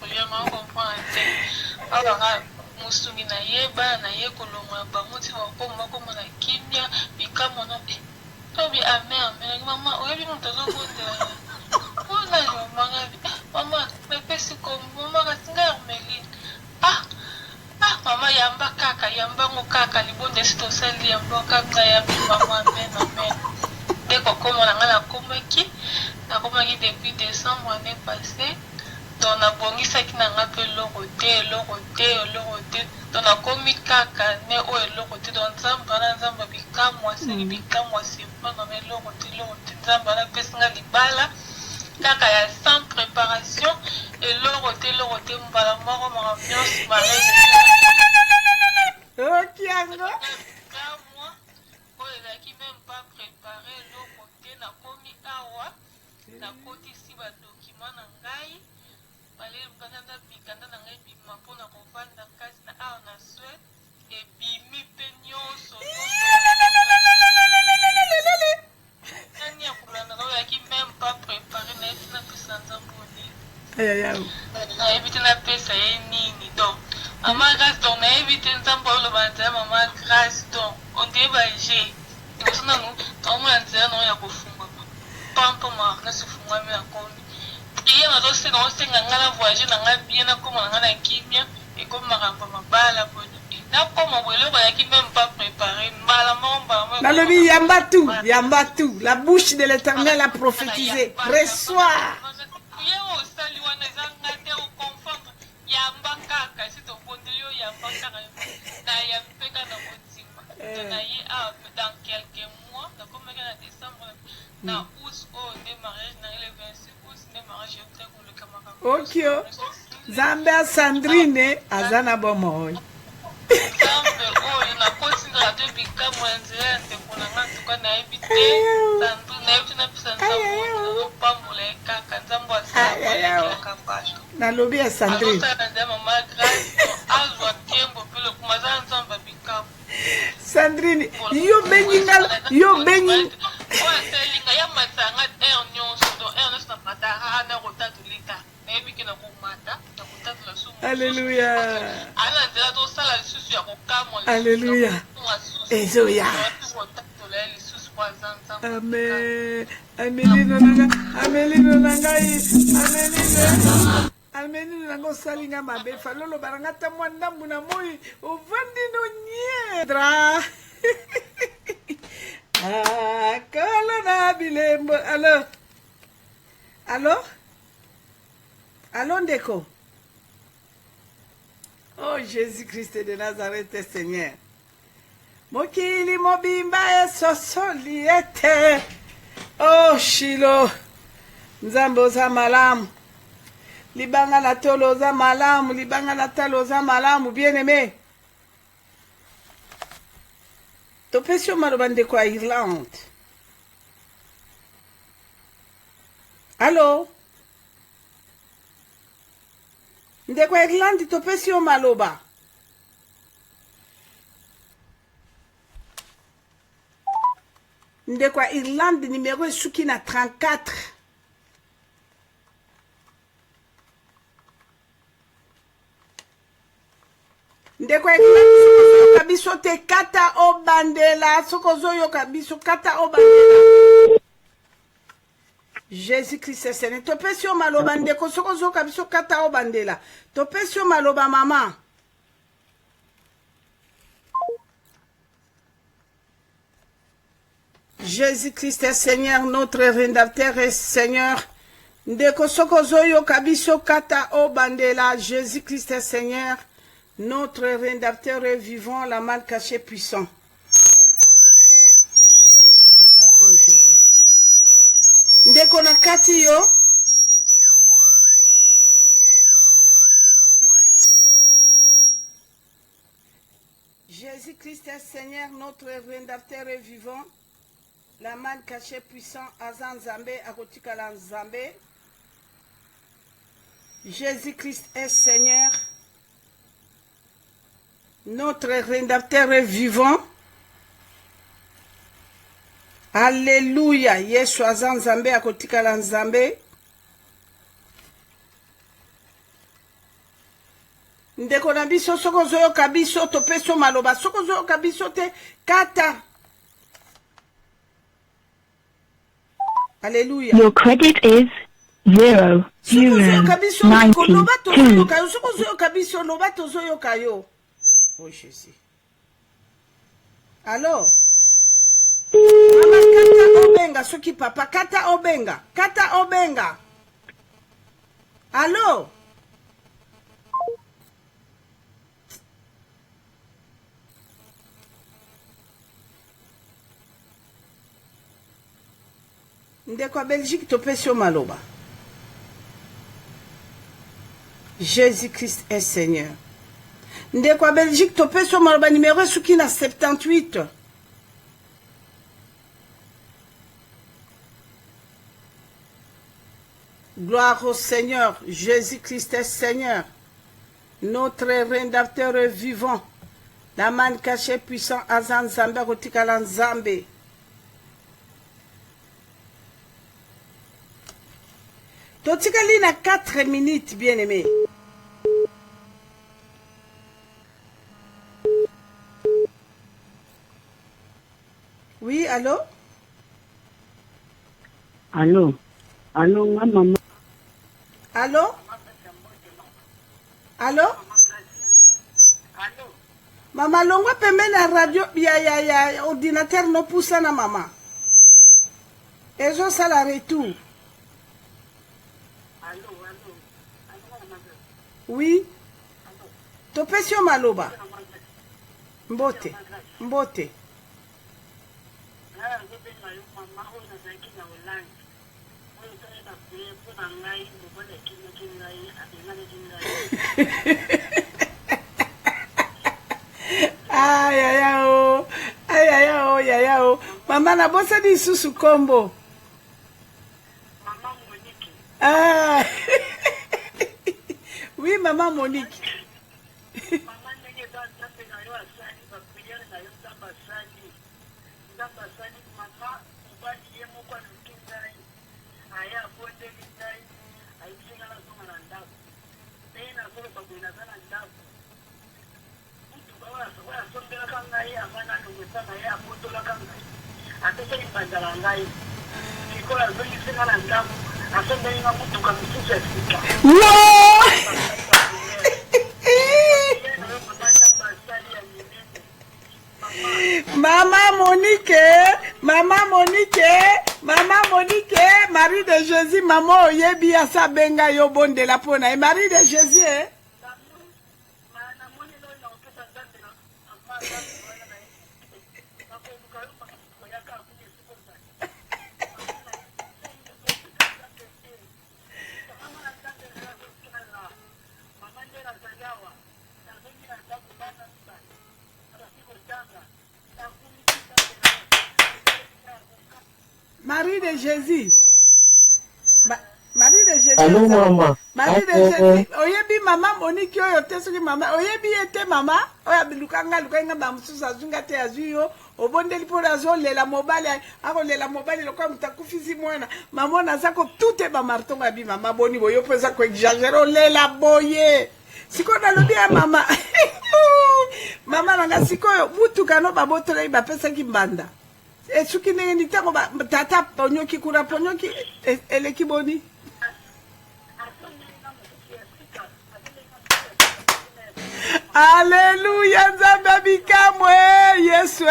priere makomprendre te abaka mosungi na ye bana na ye kolongwa bango ti bakoma na kimia bikamwa no tobi ame mama oyebi moto azobondela mpona mama napesi kombo mama kasinga hermeline mama yamba kaka yambango kaka libonde esi tosali yamba kaka yabi mama amen nde kokoma na ngai nakomaki depuis décembre année passée donc nabongisaki na ngai mpe eloko te donc nakomi kaka ne oyo eloko te donc nzambe wana nzambe bikamwa asengi bikamwa sepana na eloko te nzambe wana apesi ngai libala kaka ya sans préparation eloko te mbala moko makambo nyonso malaise okiango oyo ezalaki même pas préparé eloko te nakomi awa nakotisi badokima na ngai balebanda mikanda na ngai bima mpona kovanda kasi na awa na swed ebimi mpe nyonso nani ya kolandaka oyo yaki même pas préparé nayebi napesa nzambe onini nayebi te napesa ye nini donc mama grâce donc nayebi te nzambe oloba nzela mama grâce donc ondeyeba je liboso nanu naomona nzela nango ya kofungwama pampo maka nasifungwami nakomi priere nazosenga ngai na voyage na ngai bien nakoma na ngai na kimia ekomi makambo mabala boye nakoma boye eloko ayaki même pas préparé mbala moko nalobi yamba tout la bouche de l'éternel a prophétisé reçois ye osali wana eza ngai te oconfondre yamba kaka esi tobondeli oyo yamba kaka na yampeka na motima na ye dans quelques mois nakomaki na décembre na août oyo nde mariage na le 26 août nde mariage yote koleka makambo okio nzambe a Sandrine aza na bomoi nzambe oyo nakotindaka te bikamwa ya nzela ya ndeko na ngai ntuka nayebi te nayebi te napesa nzambe oyo nazopambola ye kaka nzambe asalaelaka mpasha nalobi ya Sandrine azosala nzela mama grâce azwa kembo mpe lokuma aza nzambe bikamwa Sandrine yo benyi oyo asalinga ya matanga aire nyonso donc aire nyonso na mataka na kotatolika nayebiki na komata na kotatola sumu Alléluia ala nzela tosala lisusu ya kokamwa Alléluia ezoya amen amelino na ngai amelino na ngai osalinga mabe falolo baranga ta mwa ndambu na moi ovandi no nyedra akolo na bilembo allo ndeko. Oh Jésus-Christ de Nazareth, Seigneur. Mokili mobimba esosoli ete. Oh Shilo. Nzambo za malamu. Libanga na tolo za malamu. Libanga na talo za malamu. Bien-aimé. Topesio malobande kwa Irlande. Allô? Ndeko Irlande topesi yo maloba. Ndeko Irlande numéro esuki na 34. ndeko ekila kabiso te kata obandela sokozoyo kabiso kata obandela Jésus Christ Seigneur topesio maloba ndeko sokozoyo kabiso kata obandela topesio maloba mama Jésus Christ Seigneur notre rédempteur et Seigneur ndeko sokozoyo kabiso kata obandela Jésus Christ Seigneur notre rédempteur est vivant, la mal cachée puissant. Oh Jésus. Ndeko na kati yo. Jésus-Christ est Seigneur, notre rédempteur est vivant, la mal cachée puissant, Azan Zambé, Akotika Zambé. Jésus-Christ est Seigneur. Notre rédempteur est vivant. Alléluia. Yesu azan Nzambe akotikala Nzambe. Ndeko na biso soko zoyo kabiso topeso maloba. Soko zoyo kabiso te kata. Alléluia. Your credit is 0 euro 92. Soko zoyo kabiso loba tozoyo kayo. Oh Jésus. Allô? Mama kata obenga soki papa kata obenga. Kata obenga. Allô? Ndeko Belgique topesio maloba. Jésus-Christ est Seigneur. Ndeko Belgique topesio maloba numéro suki na 78. Gloire au Seigneur, Jésus-Christ est Seigneur, notre rédempteur est vivant, la man cachée puissant Azan Zambé Rotikala Nzambe. Totikali na 4 minutes, bien-aimé. Oui, allô? Allô? Allô, maman. Allô? Allô? Maman, longwa pembe na radio, ya ordinateur no poussa na maman. Ezo sala retour. Oui. Topesio maloba. Mbote. Mbote. Ayayao. Mama na bosa di susu kombo. Maman Monique. Ah. Oui, maman Monique. Maman nenge da tape na yo asali ba priere na yo tamba sali. Tamba sali mama ubali ye moko na kindai. Aya bonde kindai. Ai singa la soma na ndaku. Tena solo ba kuina sana ndaku. Mtu kwa sombela kanga ye amana ngweta na ya potola kanga. Atese ni bandala ngai. Nikola zoni singa na ndaku. Asombe nga mtu kamisusa sika. No! Maman Monique, Marie de Jésus, maman oyebi asa benga yo bonde la pona. Marie de Jésus, eh? Marie de Jésus. Marie de Jésus. Allô, maman. Marie de Jésus. Oyebi maman Monique yo tesuki mama. Oyebi ete mama. Oya bilukanga lukenga bamususa zunga te azuyo. Obondeli pona zo lela mobali. Ako lela mobali lokwa mutakufizi mwana. Mama na zako tute ba martonga bi mama boni boyo pesa ko exagero lela boye. Siko na lobi ya mama. Mama nanga sikoyo mutuka no babotola bapesaki mbanda. Esuki ndenge ntango tata ponyoki kuna ponyoki eleki boni. Alléluia, Nzambe bikamwe Yesu.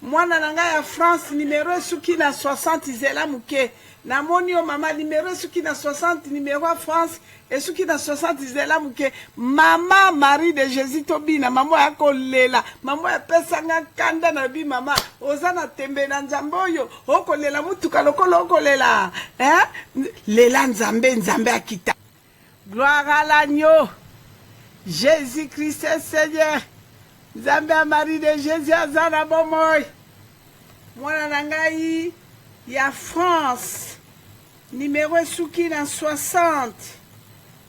Mwana nanga ya France numéro suki na 60 zela muke. Na moni o mama numéro suki na 60 numéro à France et suki na 60 zela muke. Mama Marie de Jésus tobina mama ya kolela. Mama ya pesa nga kanda na bi mama. Ozana tembe na Nzambe oyo. Okolela mutuka lokolo okolela. Lela Nzambe akita. Gloire à l'agneau. Jésus-Christ est Seigneur. Nzambe à Marie de Jésus azana bomoy. Mwana nangai ya France. Numéro suki na 60.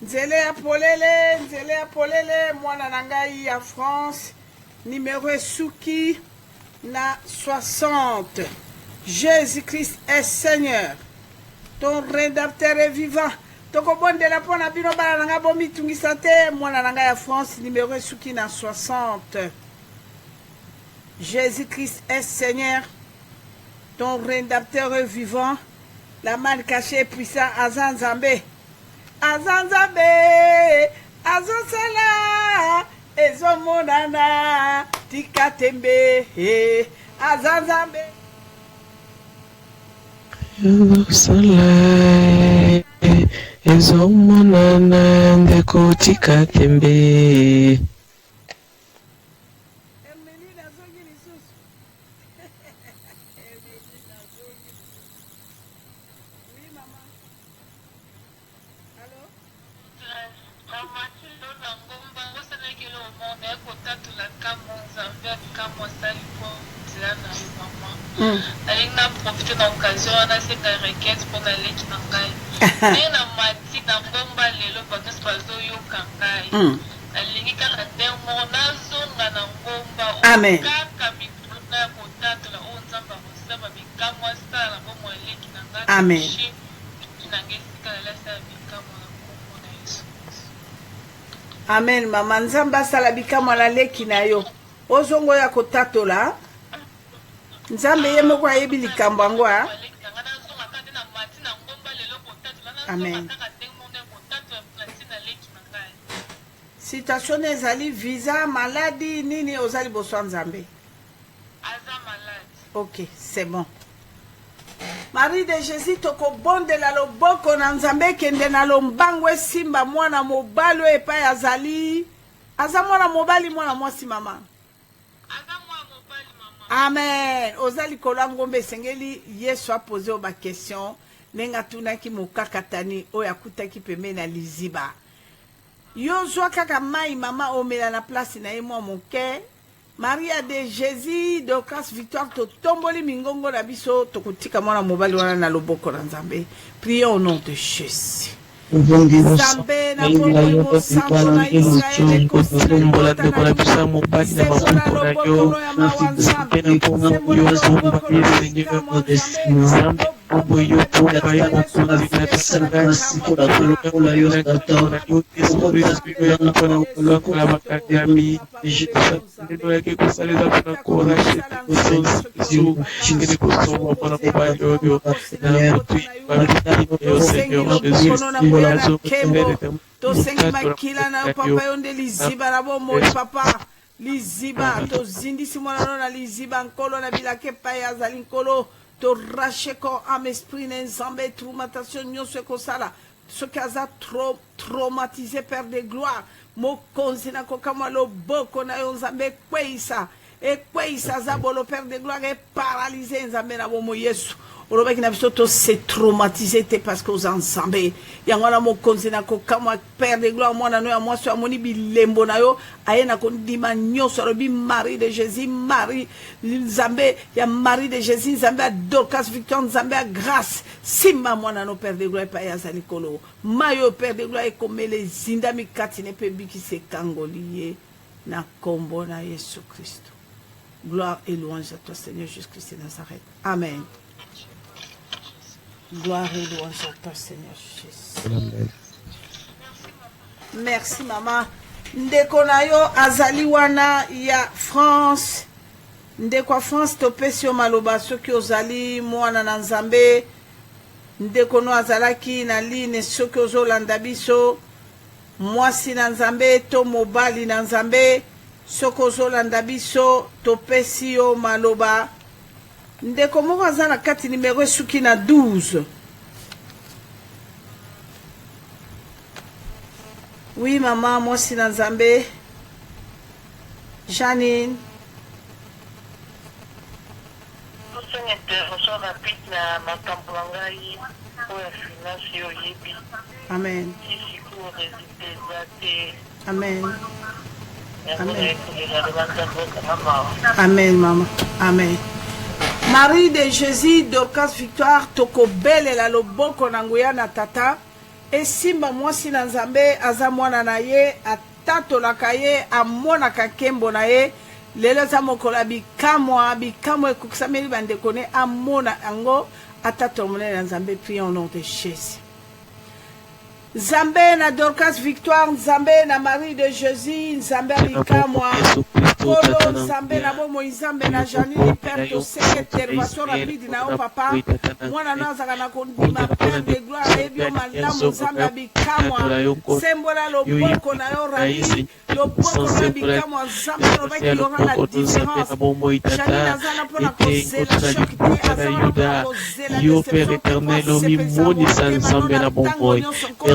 Nzele ya polele. Mwana nangai ya France. Numéro suki na 60. Jésus-Christ est Seigneur. Ton rédempteur est vivant. Toko bonde la pona bino bala nanga bomi tungisa te mwana nanga ya France numéro suki na 60. Jésus-Christ est Seigneur. Ton rédempteur est vivant. La main cachée est puissant. Azanzambe. Azonsala. Ezomonana. Tikatembe. Azanzambe. Azonsala. Ezomonana ndeko tikatembe. Alinga profiter na occasion wana senga requête pour na leki na ngai. Na mati na bomba lelo bato bazo yoka ngai. Alingi kaka demo na zonga na ngomba. Amen. Kaka mikuna kotatu la onzamba kosaba bikamwa sala bomo leki na ngai. Amen. Kinangesika la sa bikamwa na kombo na Yesu. Amen. Mama Nzamba sala bikamwa la leki na yo. Ozongo ya kotatu la. Nzambe yemo kwa yebi likambo yango a. Amen. Situation ezali visa maladie nini ozali boso Nzambe. Ok, c'est bon. Marie de Jésus toko bonde la loboko na Nzambe kende na lombangwe simba mwana mobali epai azali. Aza mwana mobali mwana mwasi mama. Amen. Ozali kolangombe sengeli Yesu a posé ba question nenga tunaki mukakatani oya kutaki pembe na liziba. Yo zwa kaka mai mama omela na place na ye mwa moke. Maria de Jésus de grâce victoire to tomboli mingongo na biso tokutika mwana mobali wana na loboko na Nzambe. Prions au nom de Jésus. Nzambe na bomo santo na Israeli kosimbola de kola bisa mobali na maboko na yo Nzambe na bomo yo zumba Nzambe bobo yo pomba ya mokuna na bisanga sikola kola yo tata yo esprit ya mokona kola bakati ya mi ndio yake kusaleza kuna kola shit chingine kusoma para mobali yo na mtu yo Seigneur Jésus to sengi makila na papa yonde liziba na bomo papa liziba to zindisi mwana na liziba nkolo na bilake pa ya zali nkolo to racheko am esprit na Nzambe traumatisation nyonso kosala ce qui a trop traumatisé père de gloire mokonzi na kokama loboko na yo Nzambe kweisa e kweisa zabolo père de gloire e paralysé Nzambe na bomo Yesu oloba ki na biso to se traumatisé te parce que aux ensemble yango na mokonzi na kokama père de gloire mwana no ya mwasi amoni bilembo na yo aye na kondima nyonso alobi Marie de Jésus Marie Nzambe ya Marie de Jésus Nzambe a Dorcas Victoire Nzambe a grâce simba mwana no père de gloire pa ya zali kolo mayo père de gloire ekomele zinda mikati ne pe biki se kangoliye na kombo na Yesu Christ. Gloire et louange à toi Seigneur Jésus-Christ de Nazareth. Amen. Gloire et louange à toi, Seigneur Jésus. Merci, maman. ndeko na yo azali wana ya France ndeko ya France topesi yo maloba soki ozali mwana na Nzambe ndeko no azalaki na line soki ozolanda biso mwasi na Nzambe to mobali na Nzambe soki ozolanda biso topesi yo maloba ndeko moko aza na kati numero esuki na 12. Oui mama mwasi na Nzambe Janine. Une intervention rapide na makambo na ngai oyo finance oyebi. Amen. Siko résultat eza te. Amen. Amen. Amen mama. Amen. Marie de Jésus Dorcas Victoire tokobelela loboko na nguya na tata esimba mwasi na Nzambe aza mwana na ye atatolaka ye amonaka nkembo na ye lelo za mokola bikamwa ekukisameli bandeko ne amona yango atatomonela na Nzambe. Prions au nom de Jésus. Nzambe na Dorcas Victoire, Nzambe na Marie de Jésus, Nzambe bikamwa Kolo Nzambe na bomo Nzambe na Janine Père to intervention rapide na o papa mwana nazaka na kondima Père de gloire ebio malamu Nzambe bikamwa sembola loboko na yo rabi loboko na bikamwa Nzambe robaki yora la différence Janine azana pona kozela shokite azana pona kozela yo Père éternel omimoni Nzambe na bomboy.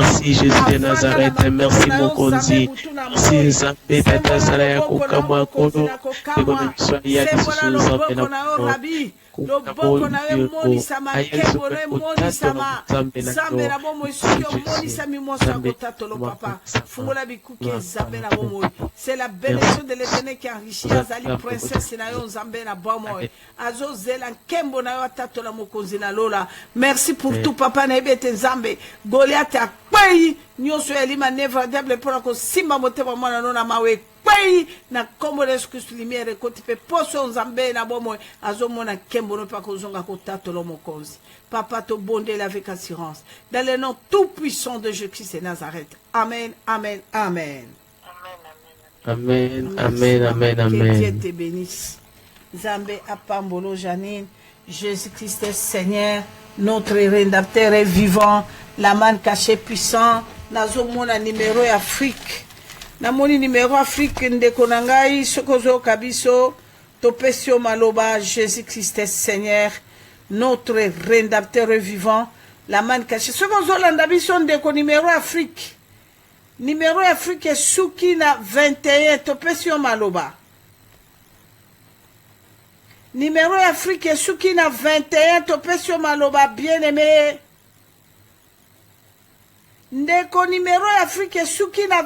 Merci Jésus de Nazareth, merci mon Konzi, merci Nzambe tata sala ya kokama kono ekona biso ya biso Nzambe na bomboy. Loboko na yo monisama kembo na monisama Nzambe na bomo isukio monisami mosa kotatolo papa fungola bikuki Nzambe na bomo. C'est la bénédiction de l'Éternel qui enrichit azali princesse na yo Nzambe na bomo azo zela kembo na yo atatola mokonzi na lola. Merci pour tout papa na ebete Nzambe Goliath akpai nyonso elima nevradable pona ko simba motema mwana nona mawe kwei na kombo de Jésus lumière ekoti pe poso Nzambe na bomo azomona kembo no pa kozonga ko tatolo mokonzi. Papa to bondela avec assurance dans le nom tout puissant de Jésus-Christ de Nazareth. Amen, amen, amen. Amen, amen, amen, amen. Que Dieu te bénisse. Nzambe apambolo Janine, Jésus-Christ est Seigneur, notre rédempteur est vivant, la manne cachée puissant, nazomona numéro Afrique. Namoni numéro Afrique ndeko na ngai sokozo kabiso topesio maloba Jésus-Christ est Seigneur, notre rédempteur est vivant, la manne cachée. Sokozo landa biso ndeko numéro Afrique. Numéro Afrique suki na 21 topesio maloba. Numéro Afrique suki na 21 topesio maloba bien-aimé. Ndeko numéro Afrique suki na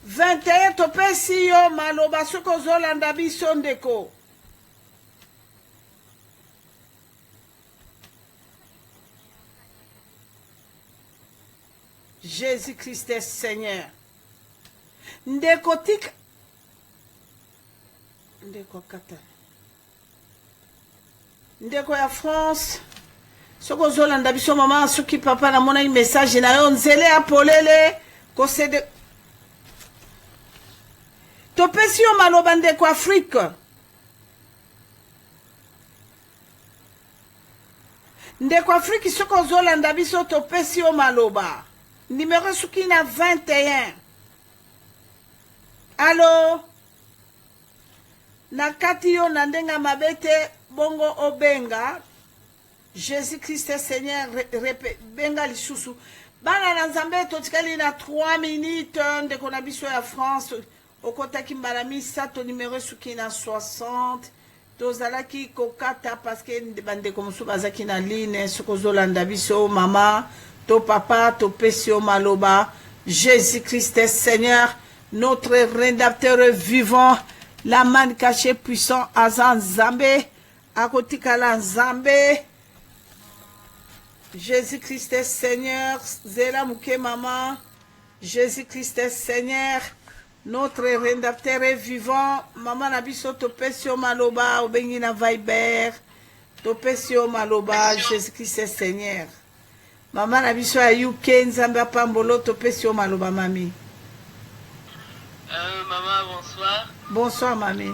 21 topesio maloba soko zolanda biso ndeko. Jésus-Christ est Seigneur. Ndeko tika. Ndeko kata. Ndeko ya France. Soko zolanda biso mama suki papa na mona message na yo nzele apolele kosede. Topesi yo maloba ndeko Afrique. Ndeko Afrique soko zolanda biso topesi yo maloba. Numéro suki na 21. Allô? Nakati yo na ndenga mabete bongo obenga. Jésus-Christ est Seigneur benga lisusu. Bana na Nzambe totikali na 3 minutes ndeko na biso ya France. Okotaki mbala misato numéro suki na 60. Tozalaki kokata parce que bandeko mosusu bazaki na ligne sokozolanda biso mama. To papa, to pesio maloba, Jésus-Christ est Seigneur, notre rédempteur vivant, la manne cachée puissant, Azan Zambé, Akotikala Zambé, Jésus-Christ est Seigneur, Zela Mouké Maman, Jésus-Christ est Seigneur, notre rédempteur vivant, Maman Nabiso, to pesio maloba, Obengina Viber, to pesio maloba, Jésus-Christ est Seigneur. Maman na biso ya UK Nzambe apambolo topesi yo maloba mami. Maman, bonsoir. Bonsoir, mamie.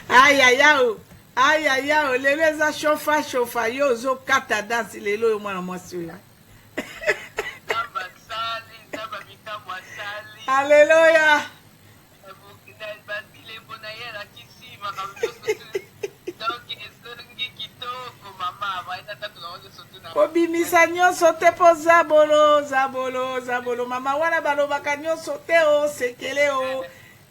Aïe aïe aïe. Aïe aïe aïe. Lelo za chauffa yo zo kata danse lelo yo mwana mwasi yo. Alléluia. Obimisa nyonso te po zabolo mama wana balobaka nyonso te o sekele o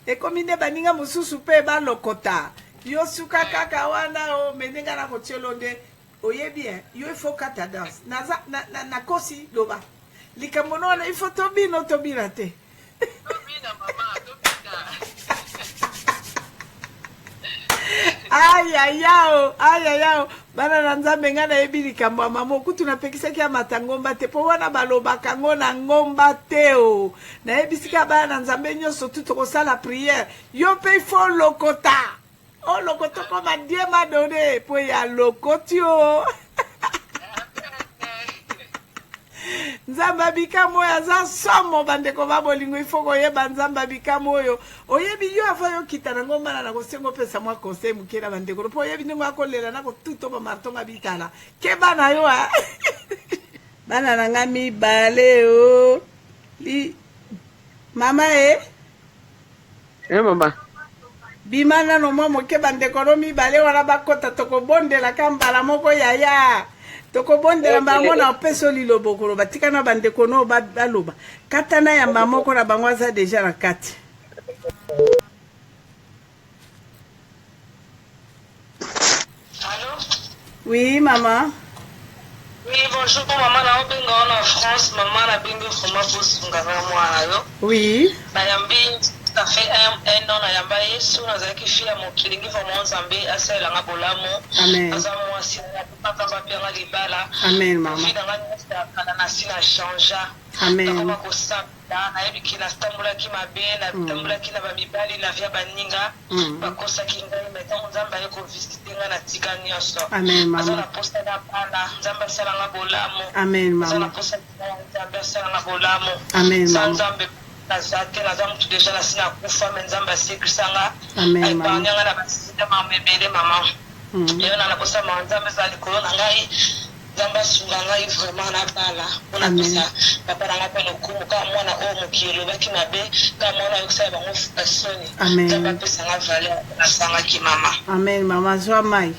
ekomi nde baninga mosusu mpe balokota yo suka kaka wana o menenga na kotielo nde oyebi yo ifo kata danse nakosi loba likambo no wana ifo tobina te ayayao bana na nzambe nga nayebi likambo ya mama okutu napekisaki ya matangomba te mpo wana balobaka ngo na ngomba te o nayebisika bana na nzambe nyonso tu tokosala priere yo mpe ifo lokota olokota koma die madone mpo ya lokoti o nzambe abikamo oyo aza somo bandeko babolingo ifo koyeba nzambe abikamo oyo oyebi yo ava yokita nango mana na kosengo opesa mwa conseil moke na bandeko mpo oyebi ndenge akolela na kotuta bamartonga bitala ke bana yo bana na nga mibale o mama mama bima nano mwa moke bandeko no mibale wana bakota tokobondelaka mbala moko yaya tokobondela bango na opeso lilobo koloba tika na bandeko no baloba katana ya mama na bango aza deja na kati. Allô? Oui maman. Oui bonjour maman na obenga en France maman na bingi vraiment bosunga mwana yo. Oui. Bayambi ça fait un an na yamba yesu nazalaki fille ya mokilingi vraiment nzambe asalelanga bolamu aza mwasi nakokanga mpenga libala amen mama fille nanga nyonso akala na si na changea nakoma kosambela nayebiki natambulaki mabe natambulaki na bamibali na via baninga bakosaki ngai me ntango nzambe aye kovisite ngai na tika nyonso aza na posta na bana nzambe asalanga bolamu aza na posta nzambe asalanga bolamu sa nzambe nazate naza mutu deja nasi nakufa me nzambe asekisanga aepargnanga na basida mamebele mama eyo na nakosama nzambe eza likolo na ngai nzambe asunga ngai vraiment na bala mpona kosa papa nanga mpe lokumu kaka mwana oyo mokili elobaki mabe kaka mwana oyo kosala bango fukasoni nzambe apesanga valer nasangaki mama amen mama zwa mai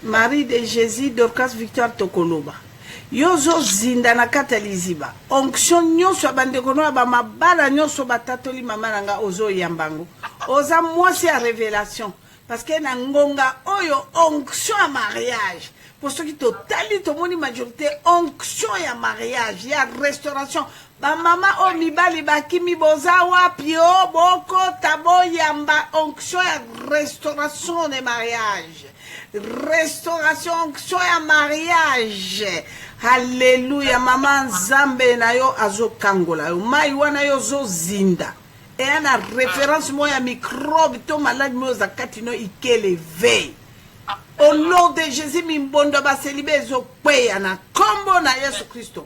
Marie de Jésus Dorcas Victoire Tokoloba yozo zinda na kata liziba onction nyonso bandeko no ba mabala nyonso batatoli mama nanga ozo yambango oza mwasi ya révélation parce que na ngonga oyo onction ya mariage pour ceux qui totali to moni majorité onction ya mariage ya restauration ba mama o mibali bakimi boza wapi o boko tabo yamba onction ya restauration de mariage restauration onction ya mariage. Alléluia mama nzambe na yo azo kangola yo mai wana yo zo zinda et ana référence moya microbe to malade mo zakati no ikeleve au nom de Jésus mimbondo ba célibé zo kweya na kombo na Yesu Kristo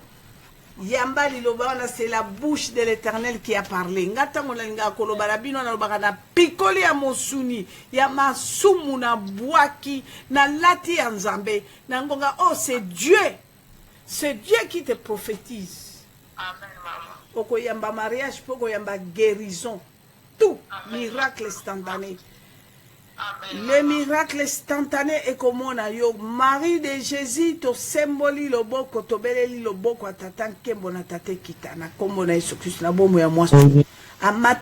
yamba liloba wana c'est la bouche de l'Éternel qui a parlé ngata ngona nga koloba na bino na lobaka na pikoli ya mosuni ya masumu na bwaki na lati ya nzambe na ngonga oh c'est Dieu qui te prophétise. Amen, maman. Poko yamba mariage, poko yamba guérison. Tout. Amen. Miracle instantané. Amen, le miracle instantané est comme on a yo. Marie de Jésus, to symboli lo boko, to beleli lo boko, atatan kembo na tate kita. Na kombo na Yesu Christ, na bomo ya mwasu.